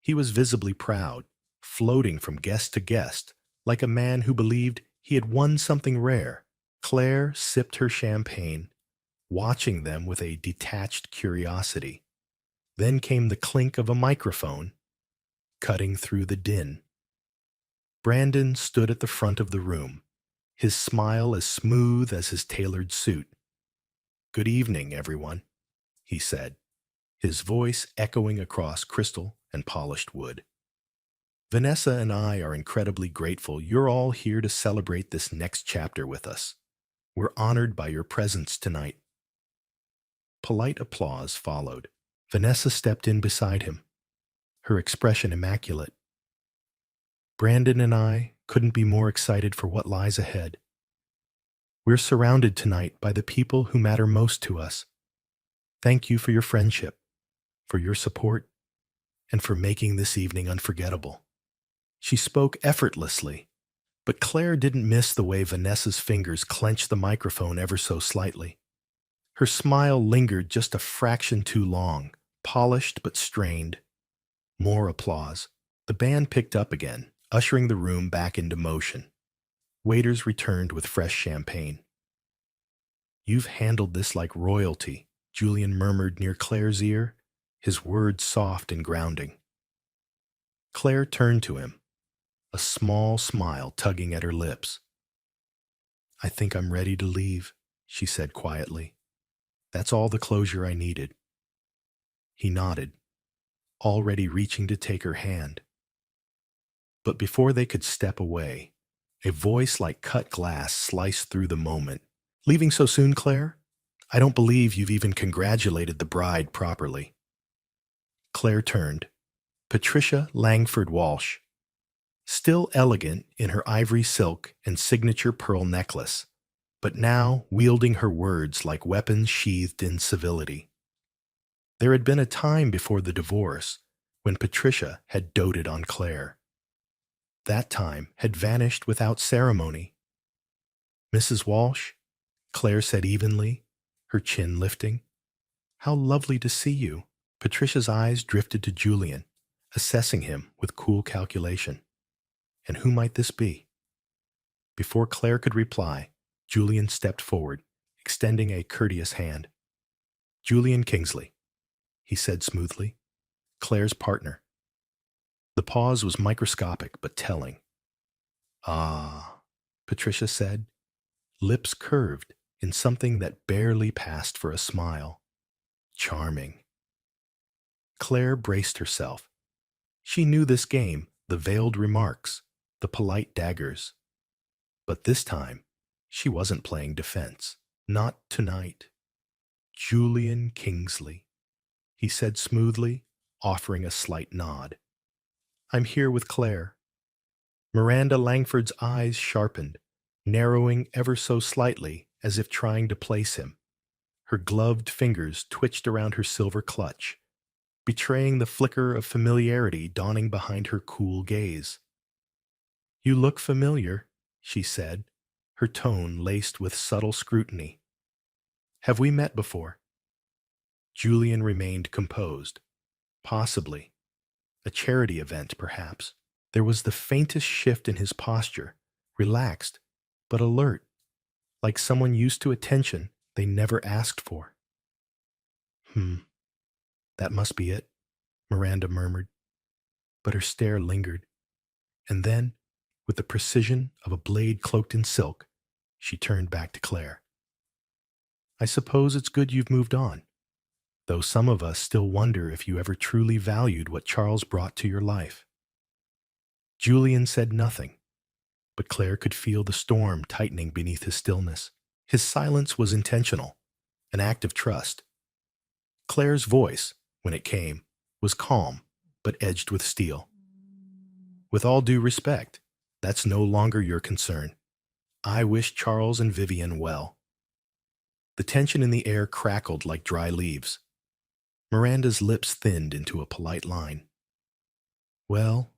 Speaker 1: He was visibly proud, floating from guest to guest, like a man who believed he had won something rare. Claire sipped her champagne, watching them with a detached curiosity. Then came the clink of a microphone, cutting through the din. Brandon stood at the front of the room, his smile as smooth as his tailored suit. "Good evening, everyone," he said, his voice echoing across crystal and polished wood. "Vanessa and I are incredibly grateful you're all here to celebrate this next chapter with us. We're honored by your presence tonight." Polite applause followed. Vanessa stepped in beside him, her expression immaculate. "Brandon and I couldn't be more excited for what lies ahead. We're surrounded tonight by the people who matter most to us. Thank you for your friendship, for your support, and for making this evening unforgettable." She spoke effortlessly, but Claire didn't miss the way Vanessa's fingers clenched the microphone ever so slightly. Her smile lingered just a fraction too long, polished but strained. More applause. The band picked up again, ushering the room back into motion. Waiters returned with fresh champagne. "You've handled this like royalty," Julian murmured near Claire's ear, his words soft and grounding. Claire turned to him, a small smile tugging at her lips. "I think I'm ready to leave," she said quietly. "That's all the closure I needed." He nodded, already reaching to take her hand. But before they could step away, a voice like cut glass sliced through the moment. "Leaving so soon, Claire? I don't believe you've even congratulated the bride properly." Claire turned. Patricia Langford Walsh, still elegant in her ivory silk and signature pearl necklace, but now wielding her words like weapons sheathed in civility. There had been a time before the divorce when Patricia had doted on Claire. That time had vanished without ceremony. "Mrs. Walsh," Claire said evenly, her chin lifting. "How lovely to see you." Patricia's eyes drifted to Julian, assessing him with cool calculation. And who might this be? Before Claire could reply, Julian stepped forward, extending a courteous hand. "Julian Kingsley," he said smoothly, "Claire's partner." The pause was microscopic but telling. "Ah," Patricia said, lips curved in something that barely passed for a smile. "Charming." Claire braced herself. She knew this game, the veiled remarks, the polite daggers. But this time, she wasn't playing defense. Not tonight. "Julian Kingsley," he said smoothly, offering a slight nod. "I'm here with Claire." Miranda Langford's eyes sharpened, narrowing ever so slightly as if trying to place him. Her gloved fingers twitched around her silver clutch, betraying the flicker of familiarity dawning behind her cool gaze. "You look familiar," she said, her tone laced with subtle scrutiny. "Have we met before?" Julian remained composed. Possibly. A charity event, perhaps. There was the faintest shift in his posture, relaxed, but alert, like someone used to attention they never asked for. That must be it," Miranda murmured, but her stare lingered. And then, with the precision of a blade cloaked in silk, she turned back to Claire. "I suppose it's good you've moved on, though some of us still wonder if you ever truly valued what Charles brought to your life." Julian said nothing, but Claire could feel the storm tightening beneath his stillness. His silence was intentional, an act of trust. Claire's voice, when it came, was calm, but edged with steel. "With all due respect, that's no longer your concern. I wish Charles and Vivian well." The tension in the air crackled like dry leaves. Miranda's lips thinned into a polite line. "Well,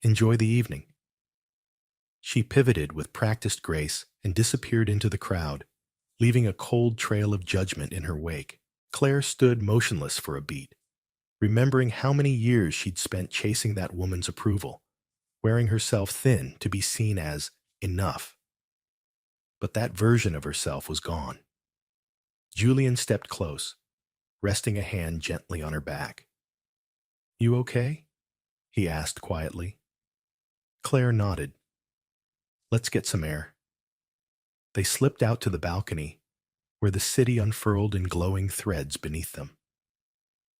Speaker 1: enjoy the evening." She pivoted with practiced grace and disappeared into the crowd, leaving a cold trail of judgment in her wake. Claire stood motionless for a beat, remembering how many years she'd spent chasing that woman's approval, wearing herself thin to be seen as enough. But that version of herself was gone. Julian stepped close, resting a hand gently on her back. "You okay?" he asked quietly. Claire nodded. "Let's get some air." They slipped out to the balcony, where the city unfurled in glowing threads beneath them.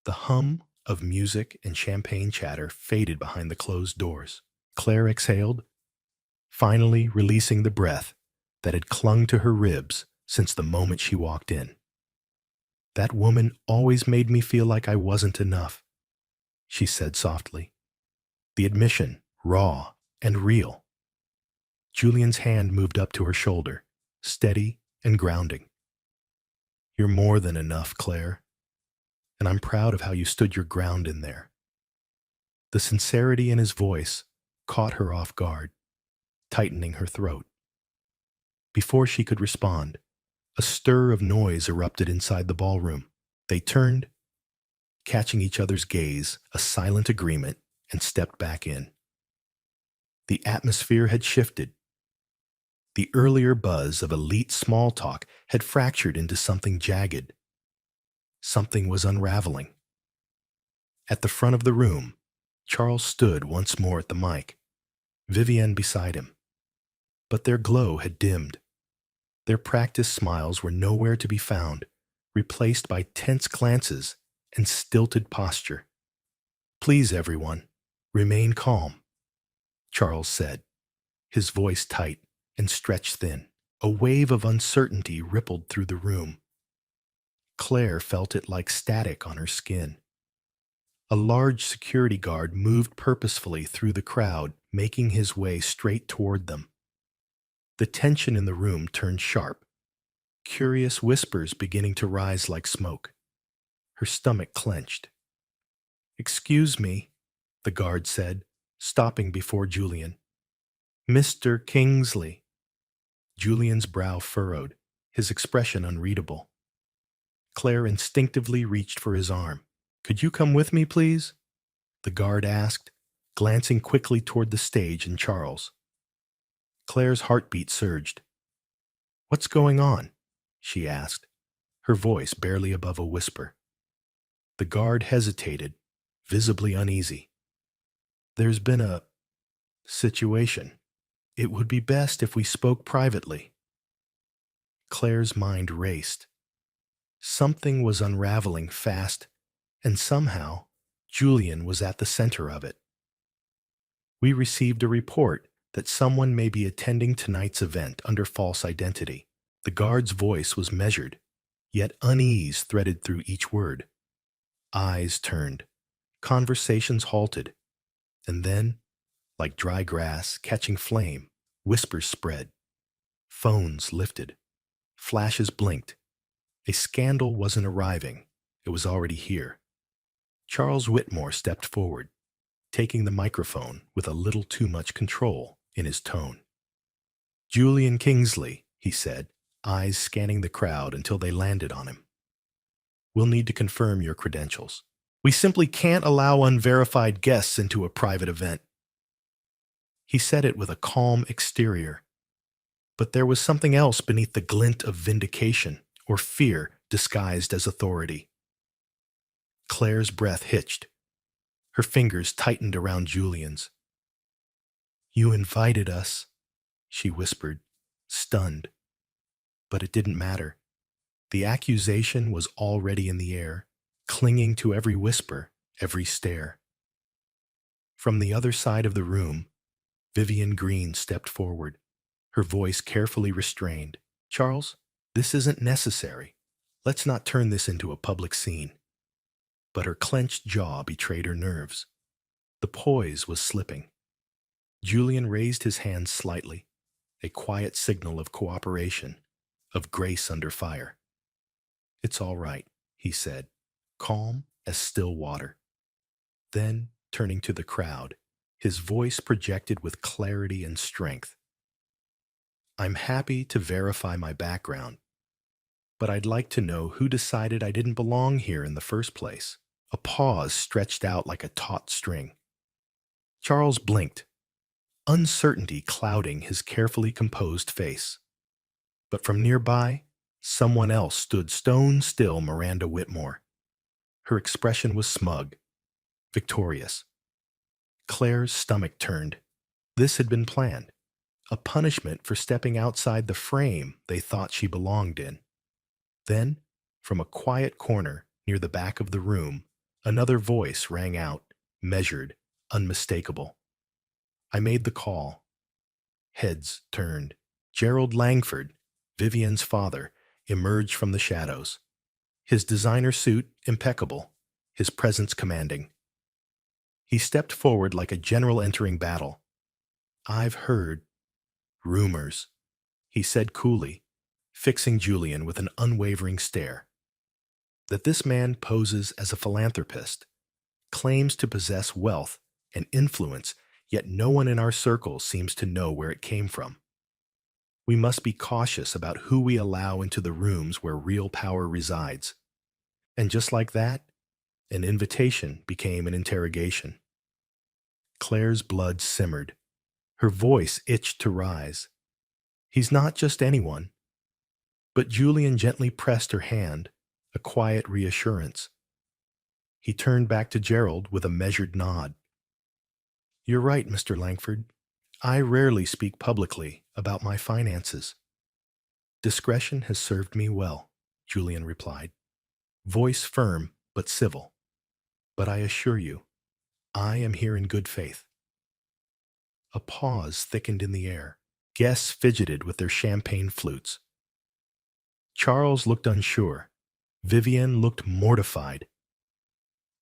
Speaker 1: The hum of music and champagne chatter faded behind the closed doors. Claire exhaled, finally releasing the breath that had clung to her ribs since the moment she walked in. "That woman always made me feel like I wasn't enough," she said softly. The admission, raw and real. Julian's hand moved up to her shoulder, steady and grounding. You're more than enough, Claire, and I'm proud of how you stood your ground in there. The sincerity in his voice caught her off guard, tightening her throat. Before she could respond, a stir of noise erupted inside the ballroom. They turned, catching each other's gaze, a silent agreement, and stepped back in. The atmosphere had shifted. The earlier buzz of elite small talk had fractured into something jagged. Something was unraveling. At the front of the room, Charles stood once more at the mic, Vivienne beside him. But their glow had dimmed. Their practiced smiles were nowhere to be found, replaced by tense glances and stilted posture. "Please, everyone, remain calm," Charles said, his voice tight and stretched thin. A wave of uncertainty rippled through the room. Claire felt it like static on her skin. A large security guard moved purposefully through the crowd, making his way straight toward them. The tension in the room turned sharp, curious whispers beginning to rise like smoke. Her stomach clenched. "Excuse me," the guard said, stopping before Julian. "Mr. Kingsley." Julian's brow furrowed, his expression unreadable. Claire instinctively reached for his arm. "Could you come with me, please?" the guard asked, glancing quickly toward the stage and Charles. Claire's heartbeat surged. "What's going on?" she asked, her voice barely above a whisper. The guard hesitated, visibly uneasy. "There's been a situation. It would be best if we spoke privately." Claire's mind raced. Something was unraveling fast, and somehow Julian was at the center of it. "We received a report that someone may be attending tonight's event under false identity." The guard's voice was measured, yet unease threaded through each word. Eyes turned, conversations halted, and then, like dry grass catching flame, whispers spread. Phones lifted. Flashes blinked. A scandal wasn't arriving. It was already here. Charles Whitmore stepped forward, taking the microphone with a little too much control in his tone. "Julian Kingsley," he said, eyes scanning the crowd until they landed on him. "We'll need to confirm your credentials. We simply can't allow unverified guests into a private event." He said it with a calm exterior, but there was something else beneath the glint of vindication or fear disguised as authority. Claire's breath hitched. Her fingers tightened around Julian's. "You invited us," she whispered, stunned. But it didn't matter. The accusation was already in the air, clinging to every whisper, every stare. From the other side of the room, Vivienne Green stepped forward, her voice carefully restrained. "Charles, this isn't necessary. Let's not turn this into a public scene." But her clenched jaw betrayed her nerves. The poise was slipping. Julian raised his hand slightly, a quiet signal of cooperation, of grace under fire. "It's all right," he said, calm as still water. Then, turning to the crowd, his voice projected with clarity and strength. "I'm happy to verify my background, but I'd like to know who decided I didn't belong here in the first place." A pause stretched out like a taut string. Charles blinked, uncertainty clouding his carefully composed face. But from nearby, someone else stood stone still. Miranda Whitmore. Her expression was smug, victorious. Claire's stomach turned. This had been planned, a punishment for stepping outside the frame they thought she belonged in. Then, from a quiet corner near the back of the room, another voice rang out, measured, unmistakable. "I made the call." Heads turned. Gerald Langford, Vivienne's father, emerged from the shadows. His designer suit impeccable, his presence commanding. He stepped forward like a general entering battle. "I've heard rumors," he said coolly, fixing Julian with an unwavering stare. That this man poses as a philanthropist, claims to possess wealth and influence, yet no one in our circle seems to know where it came from. We must be cautious about who we allow into the rooms where real power resides. And just like that, an invitation became an interrogation. Claire's blood simmered. Her voice itched to rise. He's not just anyone. But Julian gently pressed her hand, a quiet reassurance. He turned back to Gerald with a measured nod. You're right, Mr. Langford. I rarely speak publicly about my finances. Discretion has served me well, Julian replied, voice firm but civil. But I assure you, I am here in good faith. A pause thickened in the air. Guests fidgeted with their champagne flutes. Charles looked unsure. Vivienne looked mortified.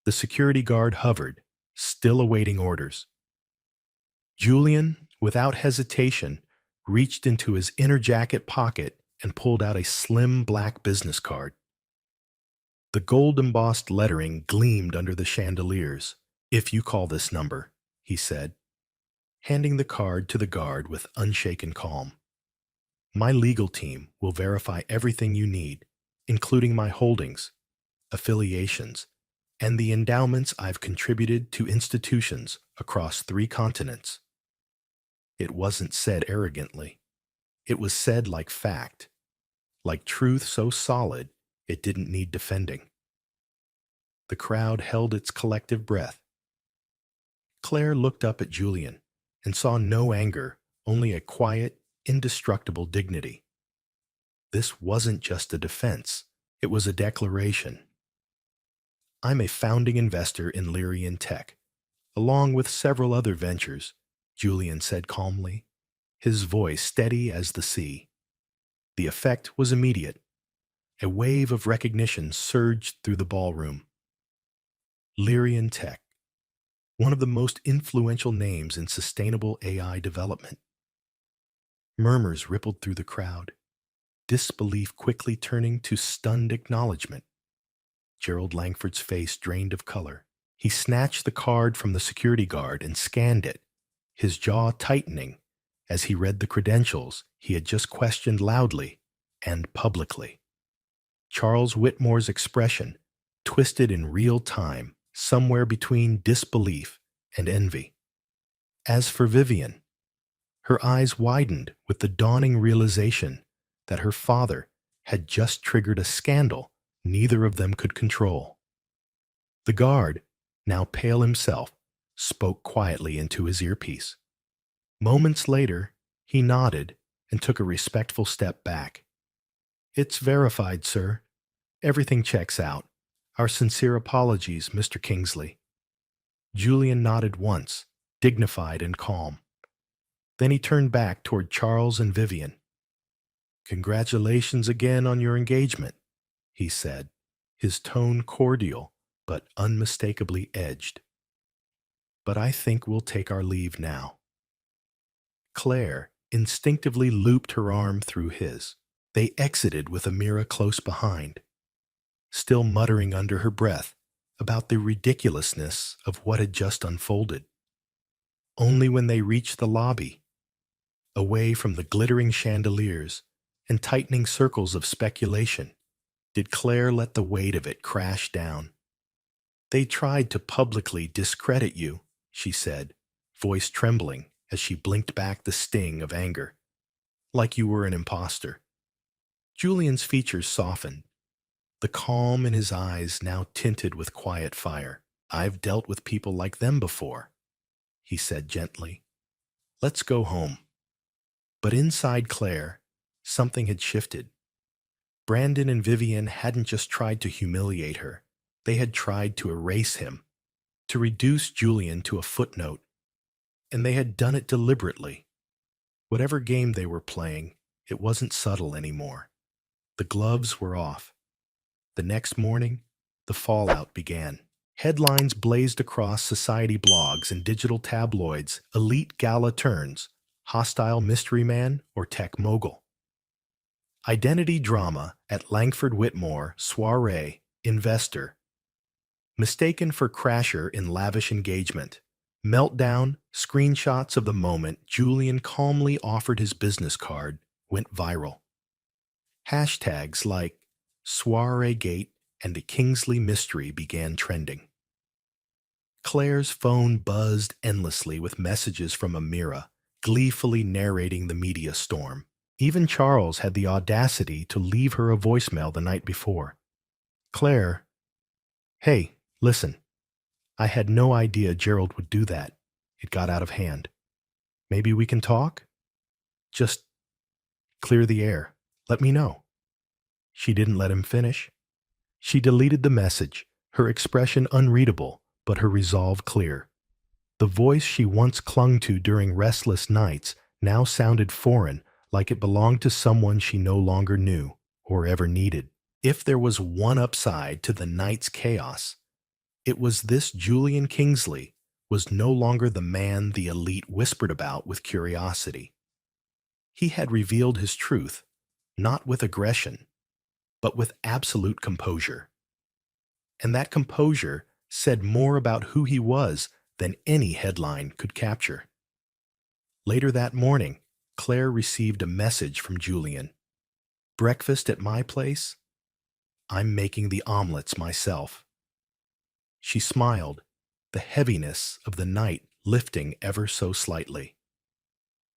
Speaker 1: The security guard hovered, still awaiting orders. Julian, without hesitation, reached into his inner jacket pocket and pulled out a slim black business card. The gold-embossed lettering gleamed under the chandeliers. If you call this number, he said, handing the card to the guard with unshaken calm. My legal team will verify everything you need, including my holdings, affiliations, and the endowments I've contributed to institutions across 3 continents. It wasn't said arrogantly. It was said like fact, like truth so solid it didn't need defending. The crowd held its collective breath. Claire looked up at Julian and saw no anger, only a quiet, indestructible dignity. This wasn't just a defense, it was a declaration. I'm a founding investor in Lyrian Tech, along with several other ventures, Julian said calmly, his voice steady as the sea. The effect was immediate. A wave of recognition surged through the ballroom. Lyrian Tech, one of the most influential names in sustainable AI development. Murmurs rippled through the crowd, disbelief quickly turning to stunned acknowledgement. Gerald Langford's face drained of color. He snatched the card from the security guard and scanned it, his jaw tightening as he read the credentials he had just questioned loudly and publicly. Charles Whitmore's expression twisted in real time, somewhere between disbelief and envy. As for Vivienne, her eyes widened with the dawning realization that her father had just triggered a scandal neither of them could control. The guard, now pale himself, spoke quietly into his earpiece. Moments later, he nodded and took a respectful step back. It's verified, sir. Everything checks out. Our sincere apologies, Mr. Kingsley. Julian nodded once, dignified and calm. Then he turned back toward Charles and Vivienne. Congratulations again on your engagement, he said, his tone cordial but unmistakably edged. But I think we'll take our leave now. Claire instinctively looped her arm through his. They exited with Amira close behind, still muttering under her breath about the ridiculousness of what had just unfolded. Only when they reached the lobby, away from the glittering chandeliers and tightening circles of speculation, did Claire let the weight of it crash down. They tried to publicly discredit you, she said, voice trembling as she blinked back the sting of anger, like you were an imposter. Julian's features softened, the calm in his eyes now tinted with quiet fire. I've dealt with people like them before, he said gently. Let's go home. But inside Claire, something had shifted. Brandon and Vivienne hadn't just tried to humiliate her. They had tried to erase him, to reduce Julian to a footnote. And they had done it deliberately. Whatever game they were playing, it wasn't subtle anymore. The gloves were off. The next morning, the fallout began. Headlines blazed across society blogs and digital tabloids, elite gala turns, hostile mystery man or tech mogul. Identity drama at Langford Whitmore soiree, investor. Mistaken for crasher in lavish engagement. Meltdown, screenshots of the moment Julian calmly offered his business card went viral. Hashtags like Soireegate and the Kingsley mystery began trending. Claire's phone buzzed endlessly with messages from Amira, gleefully narrating the media storm. Even Charles had the audacity to leave her a voicemail the night before. Claire, hey, listen, I had no idea Gerald would do that. It got out of hand. Maybe we can talk? Just clear the air. Let me know. She didn't let him finish. She deleted the message, her expression unreadable, but her resolve clear. The voice she once clung to during restless nights now sounded foreign, like it belonged to someone she no longer knew or ever needed. If there was one upside to the night's chaos, it was this: Julian Kingsley was no longer the man the elite whispered about with curiosity. He had revealed his truth, not with aggression, but with absolute composure. And that composure said more about who he was than any headline could capture. Later that morning, Claire received a message from Julian. Breakfast at my place? I'm making the omelets myself. She smiled, the heaviness of the night lifting ever so slightly.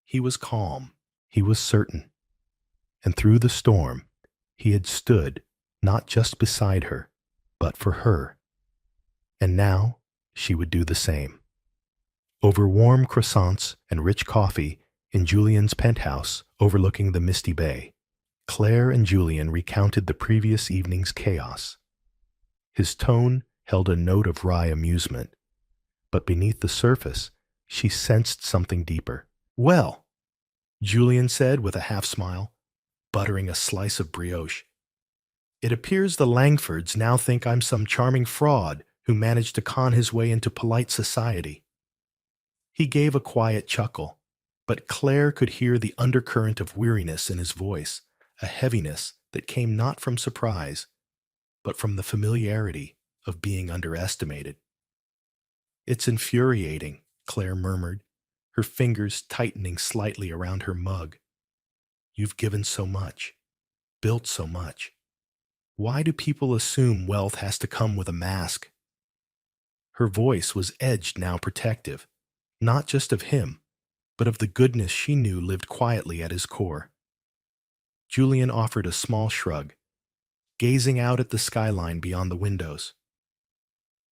Speaker 1: He was calm, he was certain. And through the storm, he had stood not just beside her, but for her. And now she would do the same. Over warm croissants and rich coffee in Julian's penthouse overlooking the misty bay, Claire and Julian recounted the previous evening's chaos. His tone held a note of wry amusement, but beneath the surface, she sensed something deeper. Well, Julian said with a half-smile, buttering a slice of brioche, it appears the Langfords now think I'm some charming fraud who managed to con his way into polite society. He gave a quiet chuckle, but Claire could hear the undercurrent of weariness in his voice, a heaviness that came not from surprise, but from the familiarity of being underestimated. It's infuriating, Claire murmured, her fingers tightening slightly around her mug. You've given so much, built so much. Why do people assume wealth has to come with a mask? Her voice was edged now, protective, not just of him, but of the goodness she knew lived quietly at his core. Julian offered a small shrug, gazing out at the skyline beyond the windows.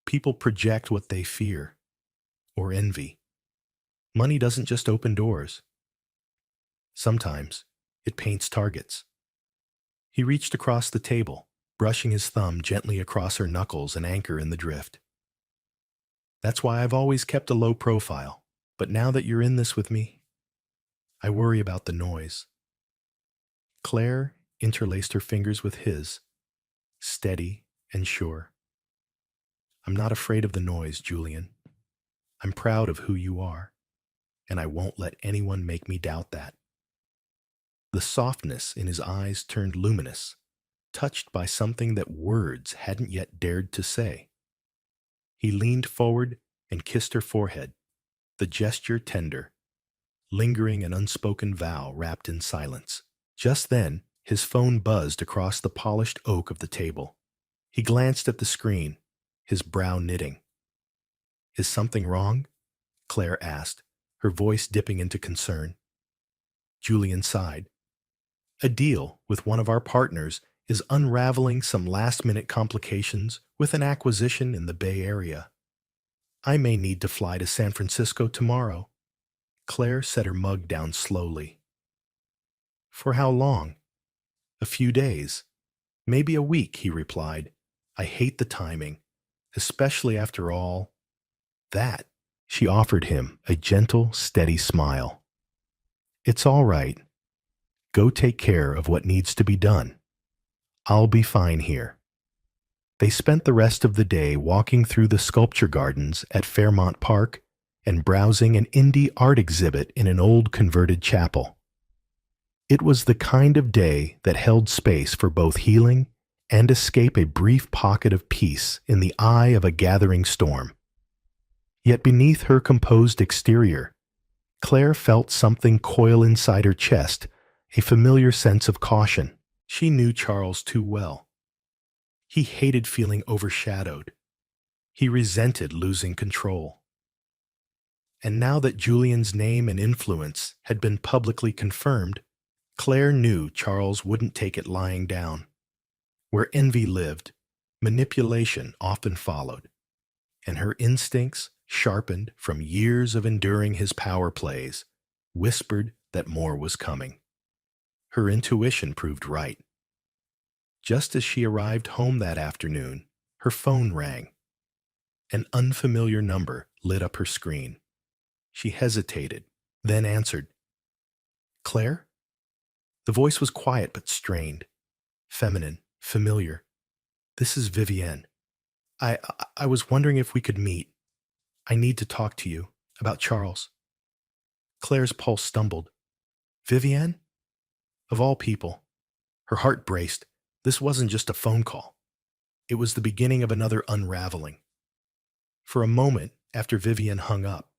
Speaker 1: People project what they fear or envy. Money doesn't just open doors. Sometimes it paints targets. He reached across the table, brushing his thumb gently across her knuckles, an anchor in the drift. That's why I've always kept a low profile, but now that you're in this with me, I worry about the noise. Claire interlaced her fingers with his, steady and sure. I'm not afraid of the noise, Julian. I'm proud of who you are, and I won't let anyone make me doubt that. The softness in his eyes turned luminous, touched by something that words hadn't yet dared to say. He leaned forward and kissed her forehead, the gesture tender, lingering an unspoken vow wrapped in silence. Just then, his phone buzzed across the polished oak of the table. He glanced at the screen, his brow knitting. Is something wrong? Claire asked, her voice dipping into concern. Julian sighed. A deal with one of our partners is unraveling some last-minute complications with an acquisition in the Bay Area. I may need to fly to San Francisco tomorrow. Claire set her mug down slowly. For how long? A few days. Maybe a week, he replied. I hate the timing, especially after all that. She offered him a gentle, steady smile. It's all right. Go take care of what needs to be done. I'll be fine here. They spent the rest of the day walking through the sculpture gardens at Fairmount Park and browsing an indie art exhibit in an old converted chapel. It was the kind of day that held space for both healing and escape, a brief pocket of peace in the eye of a gathering storm. Yet beneath her composed exterior, Claire felt something coil inside her chest, a familiar sense of caution. She knew Charles too well. He hated feeling overshadowed. He resented losing control. And now that Julian's name and influence had been publicly confirmed, Claire knew Charles wouldn't take it lying down. Where envy lived, manipulation often followed, and her instincts, sharpened from years of enduring his power plays, whispered that more was coming. Her intuition proved right. Just as she arrived home that afternoon, her phone rang. An unfamiliar number lit up her screen. She hesitated, then answered. "Claire?" The voice was quiet but strained, feminine, familiar. "This is Vivienne. I was wondering if we could meet. I need to talk to you about Charles." Claire's pulse stumbled. Vivienne? Of all people. Her heart braced. This wasn't just a phone call. It was the beginning of another unraveling. For a moment after Vivienne hung up,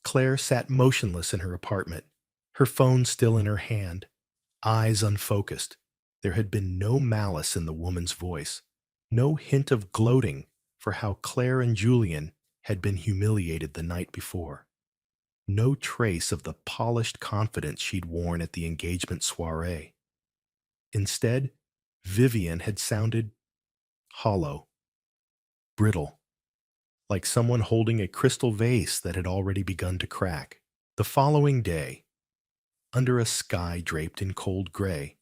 Speaker 1: Claire sat motionless in her apartment, her phone still in her hand, eyes unfocused. There had been no malice in the woman's voice, no hint of gloating for how Claire and Julian had been humiliated the night before. No trace of the polished confidence she'd worn at the engagement soiree. Instead, Vivienne had sounded hollow, brittle, like someone holding a crystal vase that had already begun to crack. The following day, under a sky draped in cold gray,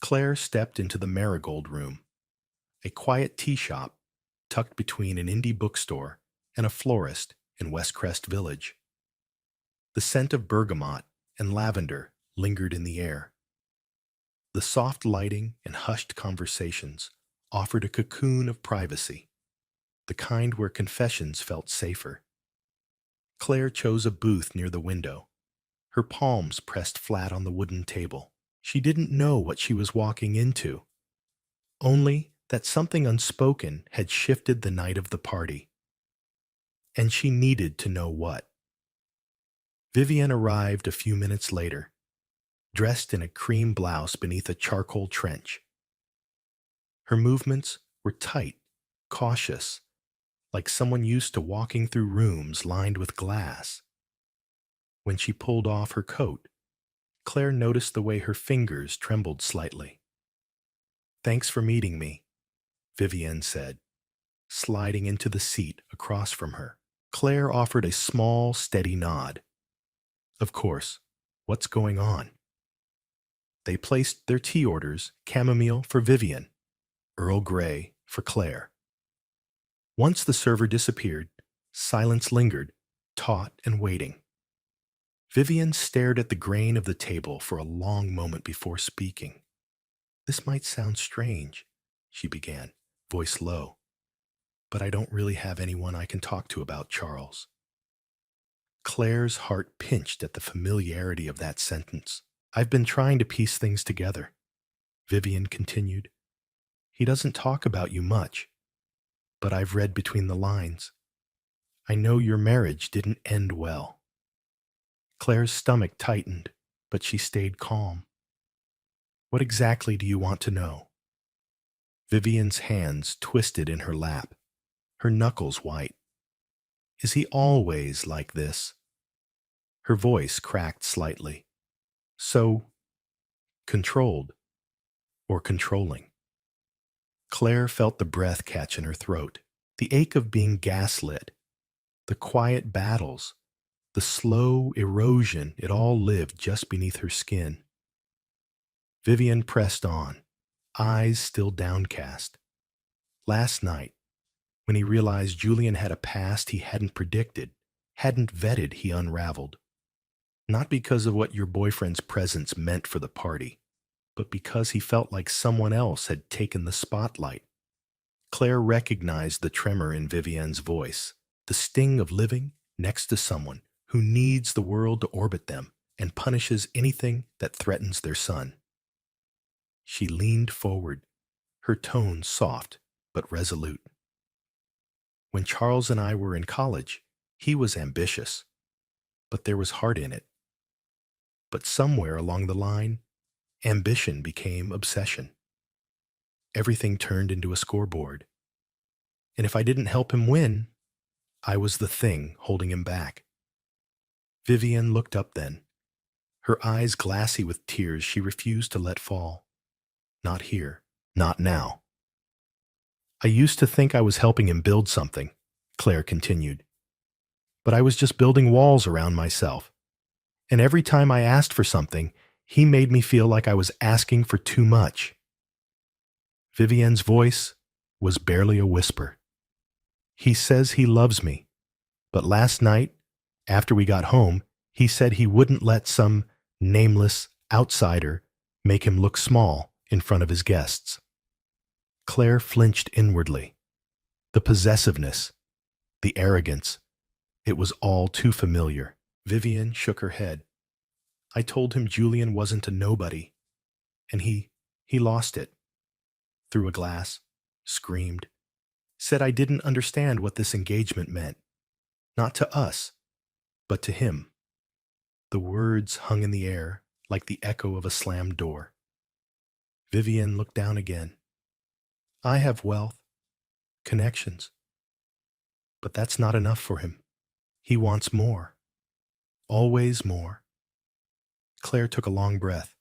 Speaker 1: Claire stepped into the Marigold Room, a quiet tea shop tucked between an indie bookstore and a florist in West Crest Village. The scent of bergamot and lavender lingered in the air. The soft lighting and hushed conversations offered a cocoon of privacy, the kind where confessions felt safer. Claire chose a booth near the window, her palms pressed flat on the wooden table. She didn't know what she was walking into, only that something unspoken had shifted the night of the party. And she needed to know what. Vivienne arrived a few minutes later, dressed in a cream blouse beneath a charcoal trench. Her movements were tight, cautious, like someone used to walking through rooms lined with glass. When she pulled off her coat, Claire noticed the way her fingers trembled slightly. "Thanks for meeting me," Vivienne said, sliding into the seat across from her. Claire offered a small, steady nod. "Of course. What's going on?" They placed their tea orders, chamomile for Vivienne, Earl Grey for Claire. Once the server disappeared, silence lingered, taut and waiting. Vivienne stared at the grain of the table for a long moment before speaking. "This might sound strange," she began, voice low, "but I don't really have anyone I can talk to about Charles." Claire's heart pinched at the familiarity of that sentence. "I've been trying to piece things together," Vivienne continued. "He doesn't talk about you much, but I've read between the lines. I know your marriage didn't end well." Claire's stomach tightened, but she stayed calm. "What exactly do you want to know?" Vivienne's hands twisted in her lap, her knuckles white. "Is he always like this?" Her voice cracked slightly. "So controlled or controlling?" Claire felt the breath catch in her throat, the ache of being gaslit, the quiet battles, the slow erosion. It all lived just beneath her skin. Vivienne pressed on, eyes still downcast. Last night, when he realized Julian had a past he hadn't predicted, hadn't vetted, he unraveled. Not because of what your boyfriend's presence meant for the party, but because he felt like someone else had taken the spotlight. Claire recognized the tremor in Vivienne's voice, the sting of living next to someone who needs the world to orbit them and punishes anything that threatens their son. She leaned forward, her tone soft but resolute. When Charles and I were in college, he was ambitious, but there was heart in it. But somewhere along the line, ambition became obsession. Everything turned into a scoreboard. And if I didn't help him win, I was the thing holding him back. Vivian looked up then, her eyes glassy with tears she refused to let fall. Not here, not now. I used to think I was helping him build something, Claire continued. But I was just building walls around myself. And every time I asked for something, he made me feel like I was asking for too much. Vivian's voice was barely a whisper. He says he loves me, but last night, after we got home, he said he wouldn't let some nameless outsider make him look small in front of his guests. Claire flinched inwardly. The possessiveness, the arrogance, it was all too familiar. Vivian shook her head. I told him Julian wasn't a nobody, and he lost it. Threw a glass, screamed, said I didn't understand what this engagement meant. Not to us, but to him. The words hung in the air like the echo of a slammed door. Vivian looked down again. I have wealth, connections. But that's not enough for him. He wants more. Always more. Claire took a long breath,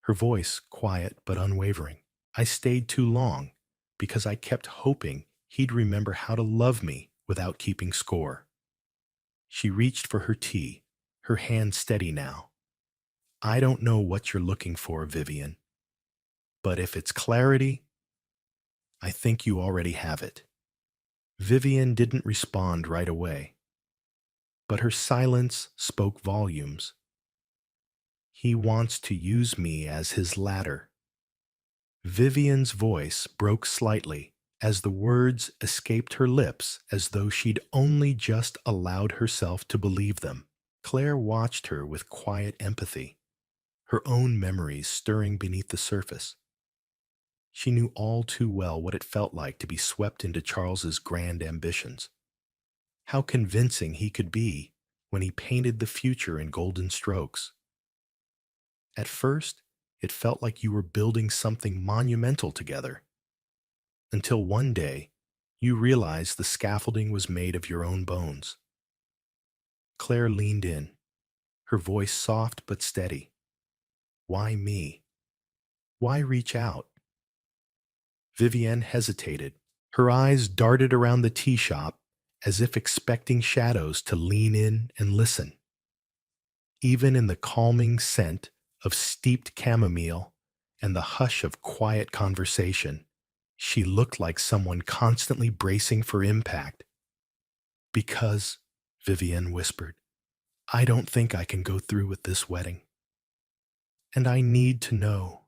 Speaker 1: her voice quiet but unwavering. I stayed too long because I kept hoping he'd remember how to love me without keeping score. She reached for her tea, her hand steady now. I don't know what you're looking for, Vivian, but if it's clarity, I think you already have it. Vivian didn't respond right away, but her silence spoke volumes. He wants to use me as his ladder. Vivian's voice broke slightly as the words escaped her lips as though she'd only just allowed herself to believe them. Claire watched her with quiet empathy, her own memories stirring beneath the surface. She knew all too well what it felt like to be swept into Charles's grand ambitions. How convincing he could be when he painted the future in golden strokes. At first, it felt like you were building something monumental together. Until one day, you realized the scaffolding was made of your own bones. Claire leaned in, her voice soft but steady. Why me? Why reach out? Vivienne hesitated. Her eyes darted around the tea shop as if expecting shadows to lean in and listen. Even in the calming scent of steeped chamomile and the hush of quiet conversation, she looked like someone constantly bracing for impact. Because, Vivienne whispered, I don't think I can go through with this wedding. And I need to know.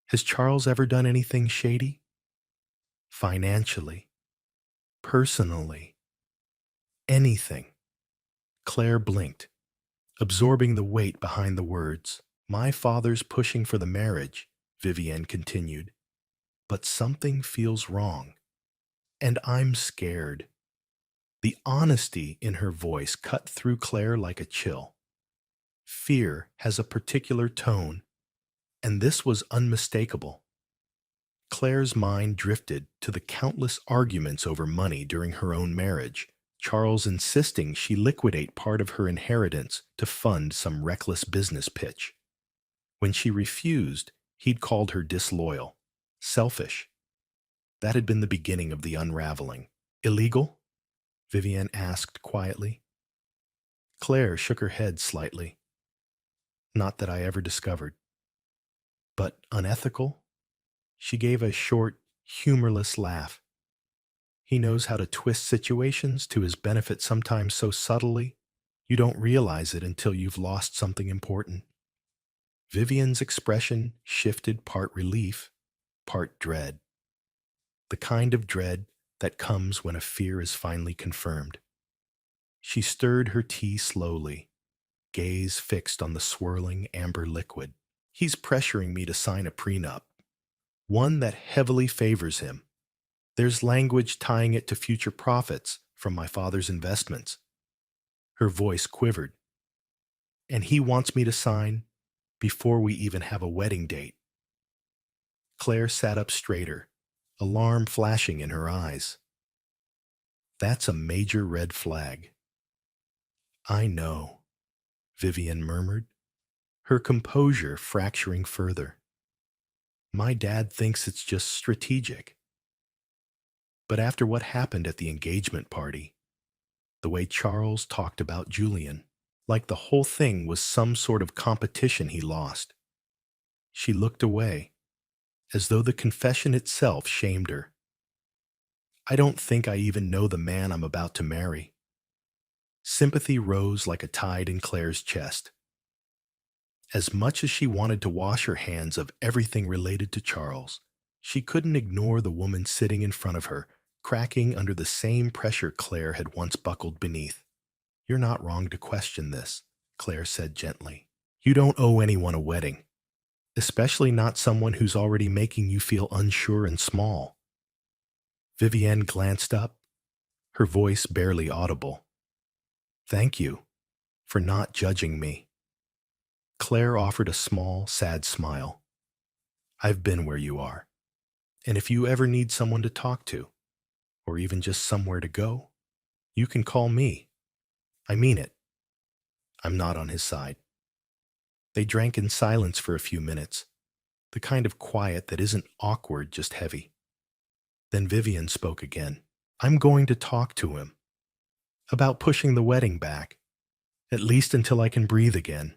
Speaker 1: Has Charles ever done anything shady? Financially, personally, anything. Claire blinked, absorbing the weight behind the words. My father's pushing for the marriage, Vivienne continued. But something feels wrong, and I'm scared. The honesty in her voice cut through Claire like a chill. Fear has a particular tone, and this was unmistakable. Claire's mind drifted to the countless arguments over money during her own marriage, Charles insisting she liquidate part of her inheritance to fund some reckless business pitch. When she refused, he'd called her disloyal, selfish. That had been the beginning of the unraveling. Illegal? Vivienne asked quietly. Claire shook her head slightly. Not that I ever discovered. But unethical? She gave a short, humorless laugh. He knows how to twist situations to his benefit, sometimes so subtly, you don't realize it until you've lost something important. Vivian's expression shifted, part relief, part dread. The kind of dread that comes when a fear is finally confirmed. She stirred her tea slowly, gaze fixed on the swirling amber liquid. He's pressuring me to sign a prenup, one that heavily favors him. There's language tying it to future profits from my father's investments. Her voice quivered. And he wants me to sign before we even have a wedding date. Claire sat up straighter, alarm flashing in her eyes. That's a major red flag. I know, Vivian murmured, her composure fracturing further. My dad thinks it's just strategic. But after what happened at the engagement party, the way Charles talked about Julian, like the whole thing was some sort of competition he lost, she looked away, as though the confession itself shamed her. I don't think I even know the man I'm about to marry. Sympathy rose like a tide in Claire's chest. As much as she wanted to wash her hands of everything related to Charles, she couldn't ignore the woman sitting in front of her, cracking under the same pressure Claire had once buckled beneath. You're not wrong to question this, Claire said gently. You don't owe anyone a wedding, especially not someone who's already making you feel unsure and small. Vivienne glanced up, her voice barely audible. Thank you for not judging me. Claire offered a small, sad smile. I've been where you are, and if you ever need someone to talk to, or even just somewhere to go, you can call me. I mean it. I'm not on his side. They drank in silence for a few minutes, the kind of quiet that isn't awkward, just heavy. Then Vivian spoke again. I'm going to talk to him about pushing the wedding back, at least until I can breathe again.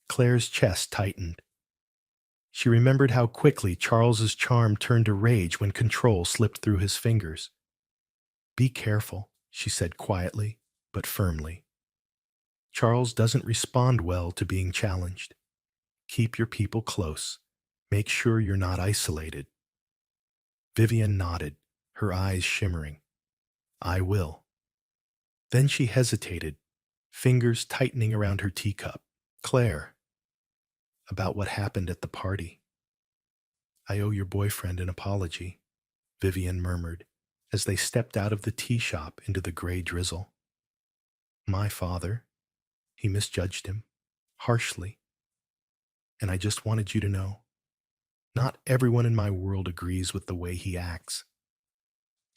Speaker 1: Claire's chest tightened. She remembered how quickly Charles's charm turned to rage when control slipped through his fingers. Be careful, she said quietly, but firmly. Charles doesn't respond well to being challenged. Keep your people close. Make sure you're not isolated. Vivian nodded, her eyes shimmering. I will. Then she hesitated, fingers tightening around her teacup. Claire, about what happened at the party. I owe your boyfriend an apology, Vivian murmured, as they stepped out of the tea shop into the gray drizzle. My father, he misjudged him, harshly. And I just wanted you to know, not everyone in my world agrees with the way he acts.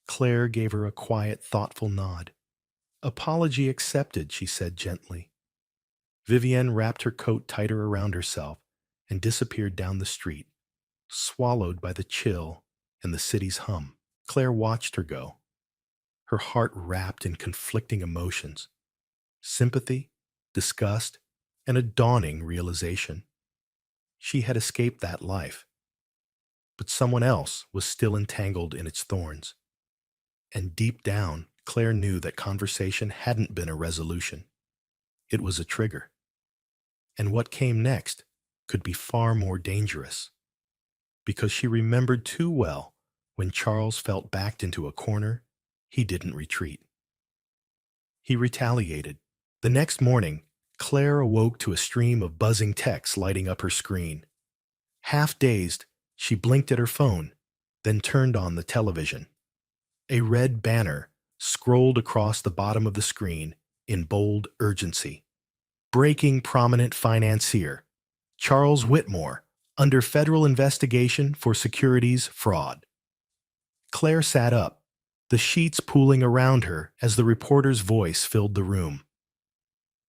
Speaker 1: Claire gave her a quiet, thoughtful nod. Apology accepted, she said gently. Vivienne wrapped her coat tighter around herself and disappeared down the street, swallowed by the chill and the city's hum. Claire watched her go, her heart wrapped in conflicting emotions, sympathy, disgust, and a dawning realization. She had escaped that life, but someone else was still entangled in its thorns. And deep down, Claire knew that conversation hadn't been a resolution. It was a trigger. And what came next could be far more dangerous, because she remembered too well when Charles felt backed into a corner, he didn't retreat. He retaliated. The next morning, Claire awoke to a stream of buzzing texts lighting up her screen. Half dazed, she blinked at her phone, then turned on the television. A red banner scrolled across the bottom of the screen in bold urgency. Breaking prominent financier, Charles Whitmore, under federal investigation for securities fraud. Claire sat up, the sheets pooling around her as the reporter's voice filled the room.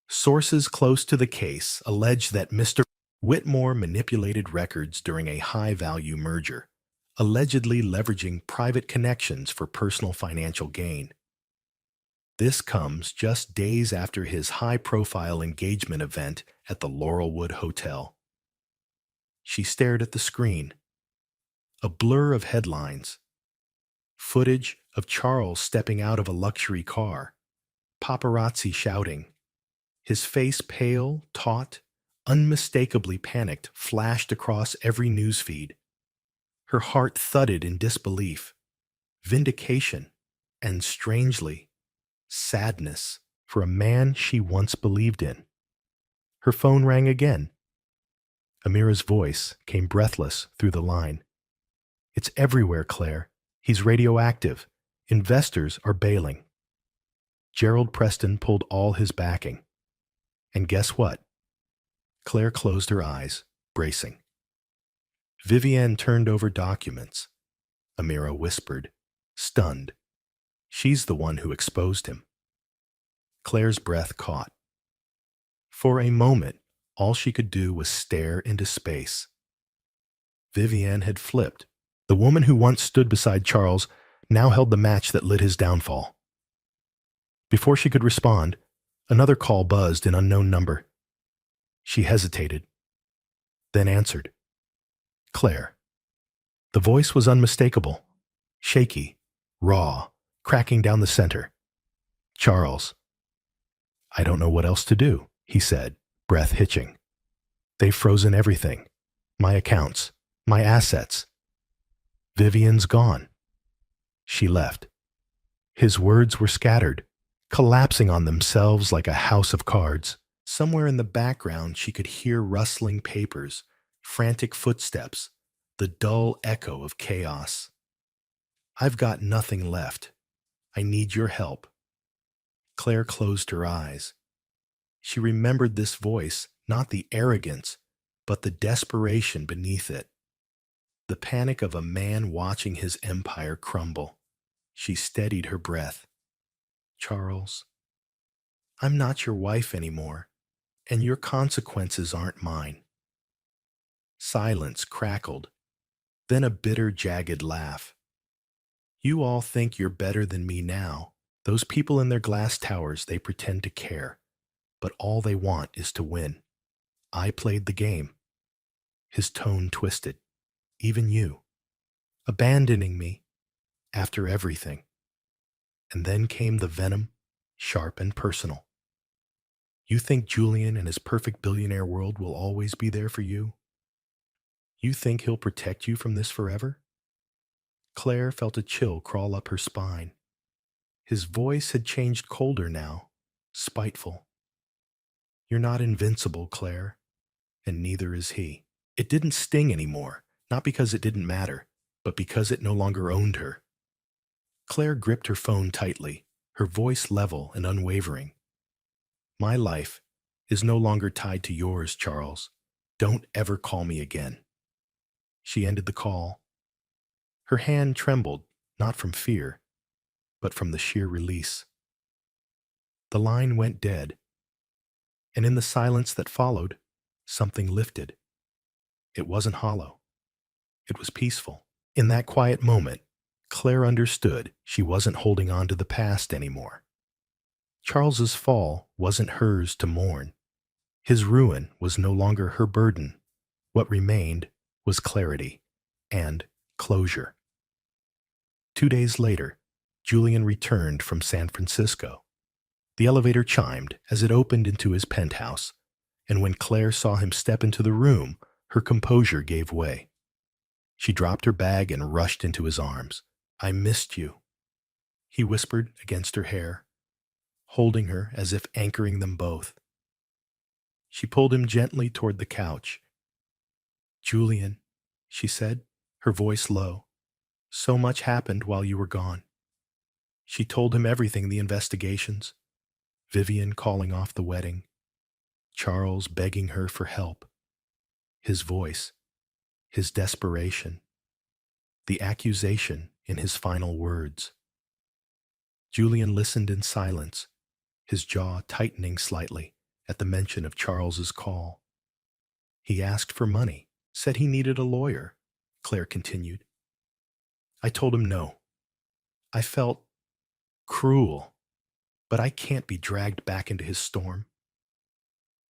Speaker 1: Sources close to the case allege that Mr. Whitmore manipulated records during a high-value merger, allegedly leveraging private connections for personal financial gain. This comes just days after his high-profile engagement event at the Laurelwood Hotel. She stared at the screen. A blur of headlines. Footage of Charles stepping out of a luxury car. Paparazzi shouting. His face pale, taut, unmistakably panicked, flashed across every newsfeed. Her heart thudded in disbelief, vindication, and strangely, sadness for a man she once believed in. Her phone rang again. Amira's voice came breathless through the line. "It's everywhere, Claire. He's radioactive. Investors are bailing." Gerald Preston pulled all his backing. And guess what? Claire closed her eyes, bracing. Vivienne turned over documents. Amira whispered, stunned. She's the one who exposed him. Claire's breath caught. For a moment, all she could do was stare into space. Vivienne had flipped. The woman who once stood beside Charles now held the match that lit his downfall. Before she could respond, another call buzzed an unknown number. She hesitated, then answered. Claire. The voice was unmistakable, shaky, raw, cracking down the center. Charles. "I don't know what else to do," he said, breath hitching. "They've frozen everything. My accounts, my assets. Vivienne's gone." She left. His words were scattered, collapsing on themselves like a house of cards. Somewhere in the background she could hear rustling papers, frantic footsteps, the dull echo of chaos. "I've got nothing left. I need your help." Claire closed her eyes. She remembered this voice, not the arrogance, but the desperation beneath it. The panic of a man watching his empire crumble. She steadied her breath. "Charles, I'm not your wife anymore, and your consequences aren't mine." Silence crackled, then a bitter, jagged laugh. "You all think you're better than me now. Those people in their glass towers, they pretend to care, but all they want is to win. I played the game." His tone twisted. "Even you. Abandoning me after everything." And then came the venom, sharp and personal. "You think Julian and his perfect billionaire world will always be there for you? You think he'll protect you from this forever?" Claire felt a chill crawl up her spine. His voice had changed colder now, spiteful. "You're not invincible, Claire, and neither is he." It didn't sting anymore, not because it didn't matter, but because it no longer owned her. Claire gripped her phone tightly, her voice level and unwavering. "My life is no longer tied to yours, Charles. Don't ever call me again." She ended the call. Her hand trembled, not from fear, but from the sheer release. The line went dead, and in the silence that followed, something lifted. It wasn't hollow. It was peaceful. In that quiet moment, Claire understood she wasn't holding on to the past anymore. Charles's fall wasn't hers to mourn. His ruin was no longer her burden. What remained was clarity and closure. 2 days later, Julian returned from San Francisco. The elevator chimed as it opened into his penthouse, and when Claire saw him step into the room, her composure gave way. She dropped her bag and rushed into his arms. "I missed you," he whispered against her hair, holding her as if anchoring them both. She pulled him gently toward the couch. "Julian," she said, her voice low, "so much happened while you were gone." She told him everything: the investigations, Vivian calling off the wedding, Charles begging her for help, his voice, his desperation, the accusation in his final words. Julian listened in silence, his jaw tightening slightly at the mention of Charles's call. "He asked for money, said he needed a lawyer," Claire continued. "I told him no. I felt cruel, but I can't be dragged back into his storm."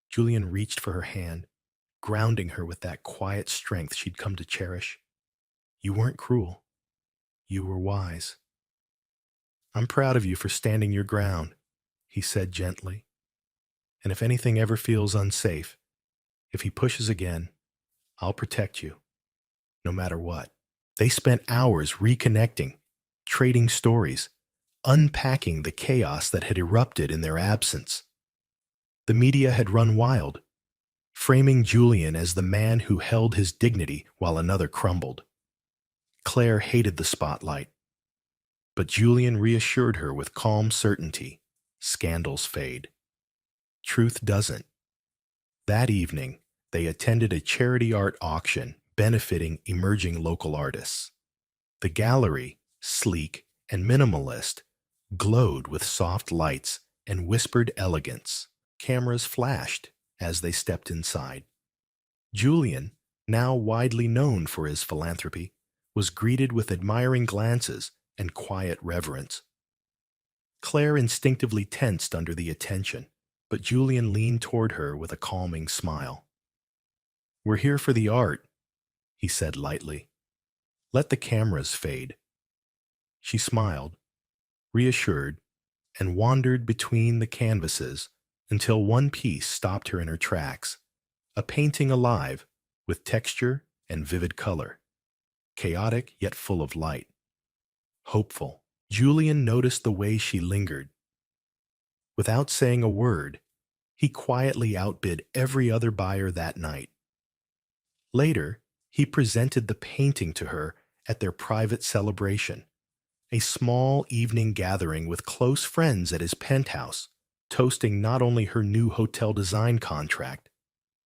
Speaker 1: Julian reached for her hand, grounding her with that quiet strength she'd come to cherish. "You weren't cruel. You were wise." "I'm proud of you for standing your ground," he said gently. "And if anything ever feels unsafe, if he pushes again, I'll protect you, no matter what." They spent hours reconnecting, trading stories, unpacking the chaos that had erupted in their absence. The media had run wild, framing Julian as the man who held his dignity while another crumbled. Claire hated the spotlight, but Julian reassured her with calm certainty. Scandals fade. Truth doesn't. That evening, they attended a charity art auction benefiting emerging local artists. The gallery, sleek and minimalist, glowed with soft lights and whispered elegance. Cameras flashed as they stepped inside. Julian, now widely known for his philanthropy, was greeted with admiring glances and quiet reverence. Claire instinctively tensed under the attention, but Julian leaned toward her with a calming smile. "We're here for the art," he said lightly. "Let the cameras fade." She smiled, reassured, and wandered between the canvases until one piece stopped her in her tracks, a painting alive with texture and vivid color, chaotic yet full of light. Hopeful. Julian noticed the way she lingered. Without saying a word, he quietly outbid every other buyer that night. Later, he presented the painting to her at their private celebration, a small evening gathering with close friends at his penthouse, toasting not only her new hotel design contract,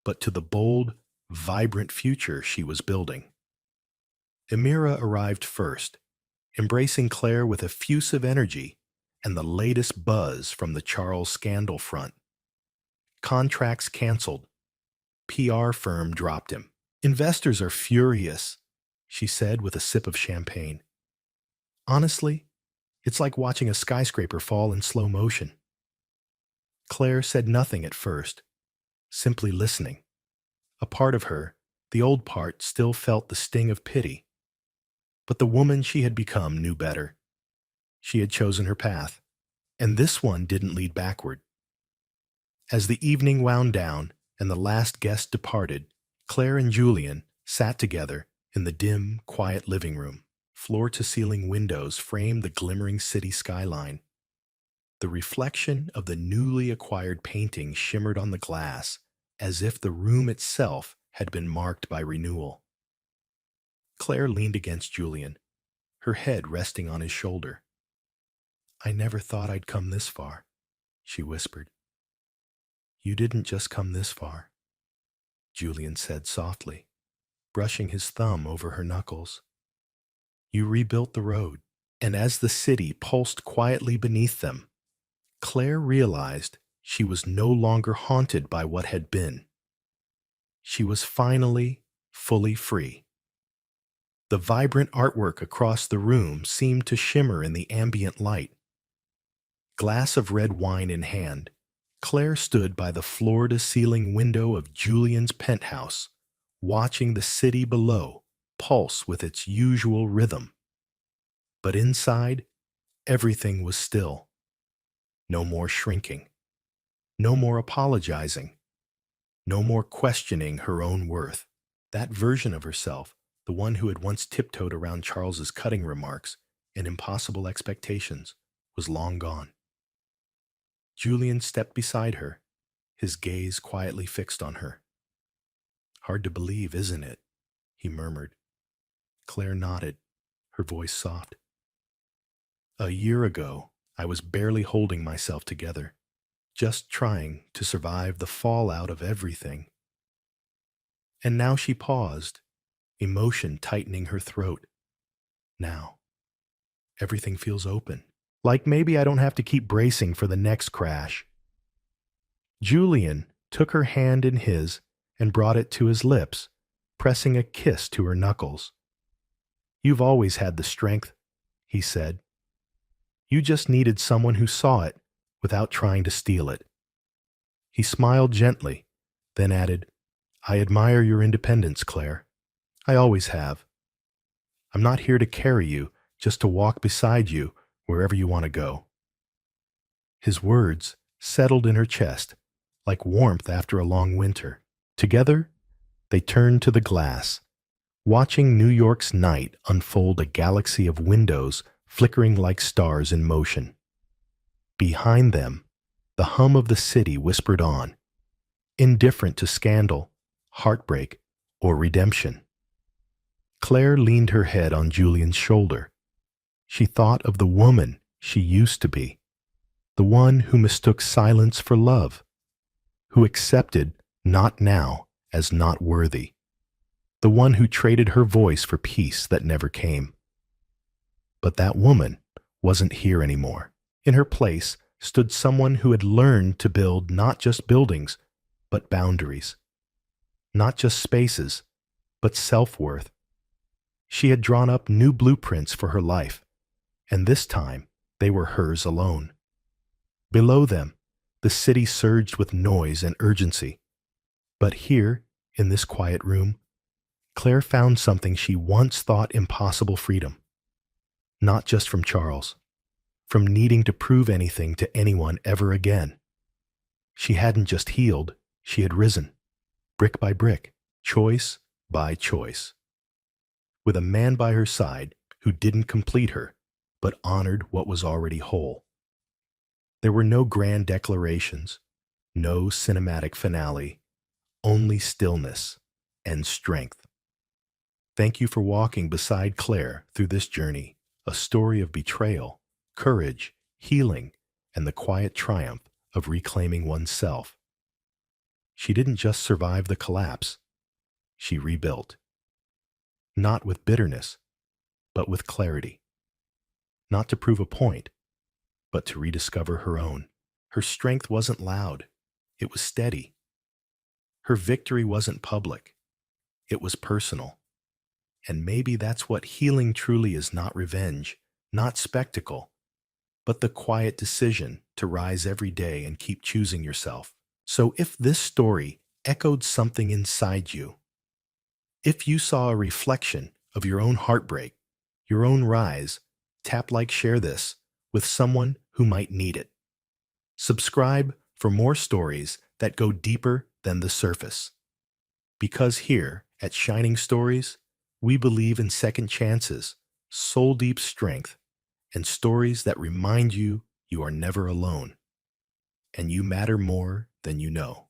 Speaker 1: but to the bold, vibrant future she was building. Amira arrived first, embracing Claire with effusive energy and the latest buzz from the Charles scandal front. Contracts canceled. PR firm dropped him. "Investors are furious," she said with a sip of champagne. "Honestly, it's like watching a skyscraper fall in slow motion." Claire said nothing at first, simply listening. A part of her, the old part, still felt the sting of pity. But the woman she had become knew better. She had chosen her path, and this one didn't lead backward. As the evening wound down and the last guest departed, Claire and Julian sat together in the dim, quiet living room. Floor-to-ceiling windows framed the glimmering city skyline. The reflection of the newly acquired painting shimmered on the glass, as if the room itself had been marked by renewal. Claire leaned against Julian, her head resting on his shoulder. "I never thought I'd come this far," she whispered. "You didn't just come this far," Julian said softly, brushing his thumb over her knuckles. "You rebuilt the road." And as the city pulsed quietly beneath them, Claire realized she was no longer haunted by what had been. She was finally fully free. The vibrant artwork across the room seemed to shimmer in the ambient light. Glass of red wine in hand, Claire stood by the floor-to-ceiling window of Julian's penthouse, watching the city below pulse with its usual rhythm. But inside, everything was still. No more shrinking. No more apologizing. No more questioning her own worth. That version of herself, the one who had once tiptoed around Charles's cutting remarks and impossible expectations, was long gone. Julian stepped beside her, his gaze quietly fixed on her. "Hard to believe, isn't it?" he murmured. Claire nodded, her voice soft. "A year ago, I was barely holding myself together, just trying to survive the fallout of everything." And now she paused, emotion tightening her throat. "Now, everything feels open. Like maybe I don't have to keep bracing for the next crash." Julian took her hand in his and brought it to his lips, pressing a kiss to her knuckles. "You've always had the strength," he said. "You just needed someone who saw it without trying to steal it." He smiled gently, then added, "I admire your independence, Claire. I always have. I'm not here to carry you, just to walk beside you wherever you want to go." His words settled in her chest, like warmth after a long winter. Together, they turned to the glass, watching New York's night unfold a galaxy of windows flickering like stars in motion. Behind them, the hum of the city whispered on, indifferent to scandal, heartbreak, or redemption. Claire leaned her head on Julian's shoulder. She thought of the woman she used to be, the one who mistook silence for love, who accepted not now as not worthy, the one who traded her voice for peace that never came. But that woman wasn't here anymore. In her place stood someone who had learned to build not just buildings, but boundaries. Not just spaces, but self-worth. She had drawn up new blueprints for her life, and this time they were hers alone. Below them, the city surged with noise and urgency. But here, in this quiet room, Claire found something she once thought impossible: freedom. Not just from Charles, from needing to prove anything to anyone ever again. She hadn't just healed, she had risen, brick by brick, choice by choice. With a man by her side who didn't complete her, but honored what was already whole. There were no grand declarations, no cinematic finale, only stillness and strength. Thank you for walking beside Claire through this journey, a story of betrayal, courage, healing, and the quiet triumph of reclaiming oneself. She didn't just survive the collapse, she rebuilt. Not with bitterness, but with clarity. Not to prove a point, but to rediscover her own. Her strength wasn't loud, it was steady. Her victory wasn't public, it was personal. And maybe that's what healing truly is: not revenge, not spectacle, but the quiet decision to rise every day and keep choosing yourself. So if this story echoed something inside you, if you saw a reflection of your own heartbreak, your own rise, tap like, share this with someone who might need it. Subscribe for more stories that go deeper than the surface. Because here at Shining Stories, we believe in second chances, soul-deep strength, and stories that remind you you are never alone, and you matter more than you know.